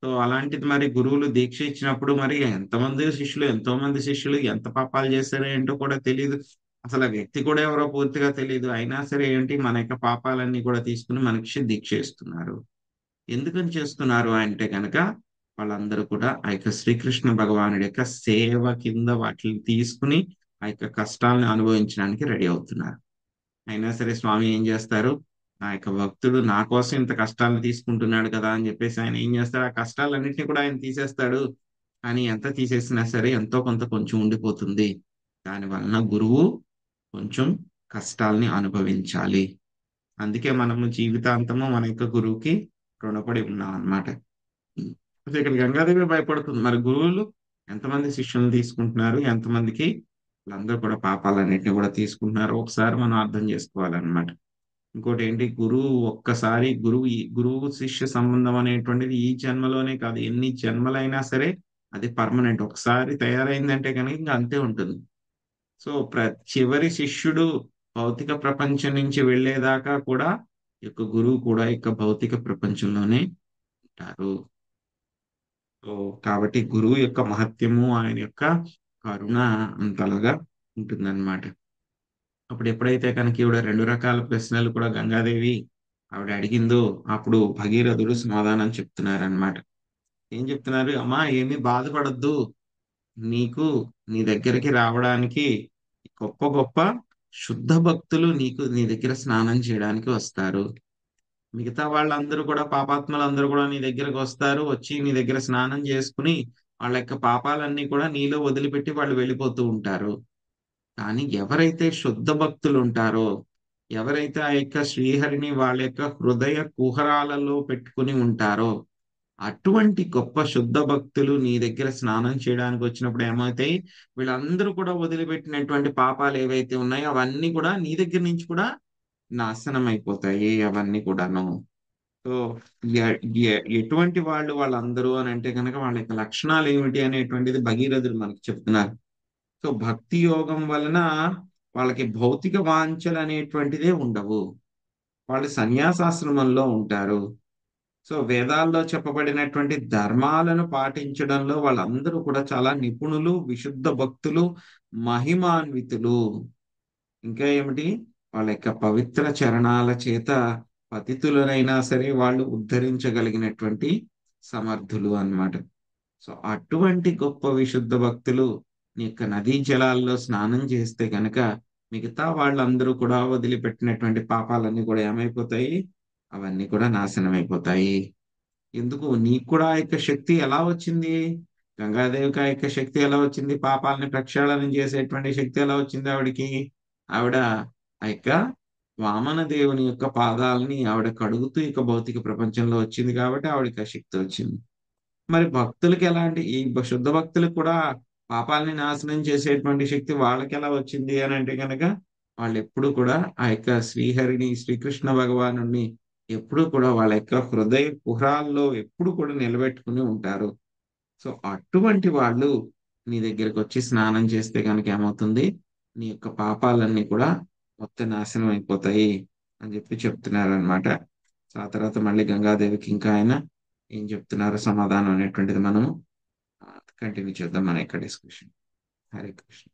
సో అలాంటిది మరి గురువులు దీక్ష ఇచ్చినప్పుడు మరి ఎంతో మంది శిష్యులు ఎంత పాపాలు చేస్తారో ఏంటో కూడా తెలియదు. అసలు ఆ వ్యక్తి కూడా ఎవరో పూర్తిగా తెలియదు. అయినా సరే ఏంటి, మన యొక్క పాపాలన్నీ కూడా తీసుకుని మనకి దీక్ష ఇస్తున్నారు. ఎందుకని చేస్తున్నారు అంటే కనుక వాళ్ళందరూ కూడా ఆ యొక్క శ్రీకృష్ణ భగవానుడి యొక్క సేవ కింద వాటిని తీసుకుని ఆ యొక్క కష్టాలను అనుభవించడానికి రెడీ అవుతున్నారు. అయినా సరే స్వామి ఏం చేస్తారు, ఆ యొక్క భక్తుడు నా కోసం ఇంత కష్టాలను తీసుకుంటున్నాడు కదా అని చెప్పేసి ఆయన ఏం చేస్తాడు, ఆ కష్టాలన్నింటినీ కూడా ఆయన తీసేస్తాడు. కానీ ఎంత తీసేసినా సరే ఎంతో కొంత కొంచెం ఉండిపోతుంది. దాని వలన గురువు కొంచెం కష్టాల్ని అనుభవించాలి. అందుకే మనము జీవితాంతము మన యొక్క గురువుకి రుణపడి ఉన్నాం అన్నమాట. ఇక్కడ గంగాదేవి భయపడుతుంది, మరి గురువులు ఎంతమంది శిష్యులను తీసుకుంటున్నారు, ఎంతమందికి వాళ్ళందరూ కూడా పాపాలన్నింటినీ కూడా తీసుకుంటున్నారు ఒకసారి మనం అర్థం చేసుకోవాలన్నమాట. ఇంకోటి ఏంటి, గురువు శిష్య సంబంధం అనేటువంటిది ఈ జన్మలోనే కాదు, ఎన్ని జన్మలైనా సరే అది పర్మనెంట్. ఒకసారి తయారైందంటే కనుక ఇంకా అంతే ఉంటుంది. సో చివరి శిష్యుడు భౌతిక ప్రపంచం నుంచి వెళ్ళేదాకా కూడా ఈ యొక్క గురువు కూడా ఈ యొక్క భౌతిక ప్రపంచంలోనే ఉంటారు. సో కాబట్టి గురువు యొక్క మహత్యము, ఆయన యొక్క కరుణ అంతలాగా ఉంటుందన్నమాట. అప్పుడు ఎప్పుడైతే కనుక ఈవిడ 2 రకాల ప్రశ్నలు కూడా గంగాదేవి ఆవిడ అడిగిందో అప్పుడు భగీరథుడు సమాధానం చెప్తున్నారనమాట. ఏం చెప్తున్నారు, అమ్మా ఏమీ బాధపడద్దు, నీ దగ్గరికి రావడానికి గొప్ప గొప్ప శుద్ధ భక్తులు నీ దగ్గర స్నానం చేయడానికి వస్తారు. మిగతా వాళ్ళందరూ కూడా పాపాత్మలందరూ కూడా నీ దగ్గరకు వస్తారు, వచ్చి నీ దగ్గర స్నానం చేసుకుని వాళ్ళ యొక్క పాపాలన్నీ కూడా నీలో వదిలిపెట్టి వాళ్ళు వెళ్ళిపోతూ ఉంటారు. కానీ ఎవరైతే శుద్ధ భక్తులు ఉంటారో, ఎవరైతే ఆ యొక్క శ్రీహరిని వాళ్ళ యొక్క హృదయ కుహరాలలో పెట్టుకుని ఉంటారో, అటువంటి గొప్ప శుద్ధ భక్తులు నీ దగ్గర స్నానం చేయడానికి వచ్చినప్పుడు ఏమవుతాయి, వీళ్ళందరూ కూడా వదిలిపెట్టినటువంటి పాపాలు ఏవైతే ఉన్నాయో అవన్నీ కూడా నీ దగ్గర నుంచి కూడా నాశనం అయిపోతాయి అవన్నీ కూడాను. సో ఎటువంటి వాళ్ళందరూ అని అంటే కనుక వాళ్ళ యొక్క లక్షణాలు ఏమిటి అనేటువంటిది భగీరథుడు మనకు చెప్తున్నారు. సో భక్తి యోగం వలన వాళ్ళకి భౌతిక వాంఛలు అనేటువంటిదే ఉండవు, వాళ్ళు సన్యాసాశ్రమంలో ఉంటారు. సో వేదాల్లో చెప్పబడినటువంటి ధర్మాలను పాటించడంలో వాళ్ళందరూ కూడా చాలా నిపుణులు, విశుద్ధ భక్తులు, మహిమాన్వితులు. ఇంకా ఏమిటి, వాళ్ళ యొక్క పవిత్ర చరణాల చేత పతితులనైనా సరే వాళ్ళు ఉద్ధరించగలిగినటువంటి సమర్థులు అన్నమాట. సో అటువంటి గొప్ప విశుద్ధ భక్తులు నీ యొక్క నదీ జలాల్లో స్నానం చేస్తే కనుక మిగతా వాళ్ళందరూ కూడా వదిలిపెట్టినటువంటి పాపాలన్నీ కూడా ఏమైపోతాయి, అవన్నీ కూడా నాశనం అయిపోతాయి. ఎందుకు, నీకు కూడా ఆ యొక్క శక్తి ఎలా వచ్చింది, గంగాదేవికి ఆ యొక్క శక్తి ఎలా వచ్చింది, పాపాలని ప్రక్షాళన చేసేటువంటి శక్తి ఎలా వచ్చింది ఆవిడికి, ఆవిడ ఆ యొక్క వామన దేవుని యొక్క పాదాలని ఆవిడ కడుగుతూ ఇక భౌతిక ప్రపంచంలో వచ్చింది కాబట్టి ఆవిడకి ఆ శక్తి వచ్చింది. మరి భక్తులకి ఎలాంటి, ఈ శుద్ధ భక్తులకు కూడా పాపాలని నాశనం చేసేటువంటి శక్తి వాళ్ళకి ఎలా వచ్చింది అని అంటే కనుక వాళ్ళు ఎప్పుడు కూడా ఆ యొక్క శ్రీహరిని, శ్రీకృష్ణ భగవాను ఎప్పుడు కూడా వాళ్ళ యొక్క హృదయ కుహరాల్లో ఎప్పుడు కూడా నిలబెట్టుకుని ఉంటారు. సో అటువంటి వాళ్ళు నీ దగ్గరకు వచ్చి స్నానం చేస్తే కనుక ఏమవుతుంది, నీ యొక్క పాపాలన్నీ కూడా మొత్తం నాశనం అయిపోతాయి అని చెప్పి చెప్తున్నారు అనమాట. సో ఆ తర్వాత మళ్ళీ గంగాదేవికి ఇంకా ఆయన ఏం చెప్తున్నారు సమాధానం అనేటువంటిది మనము కంటిన్యూ చేద్దాం మన యొక్క డిస్కషన్. హరే కృష్ణ.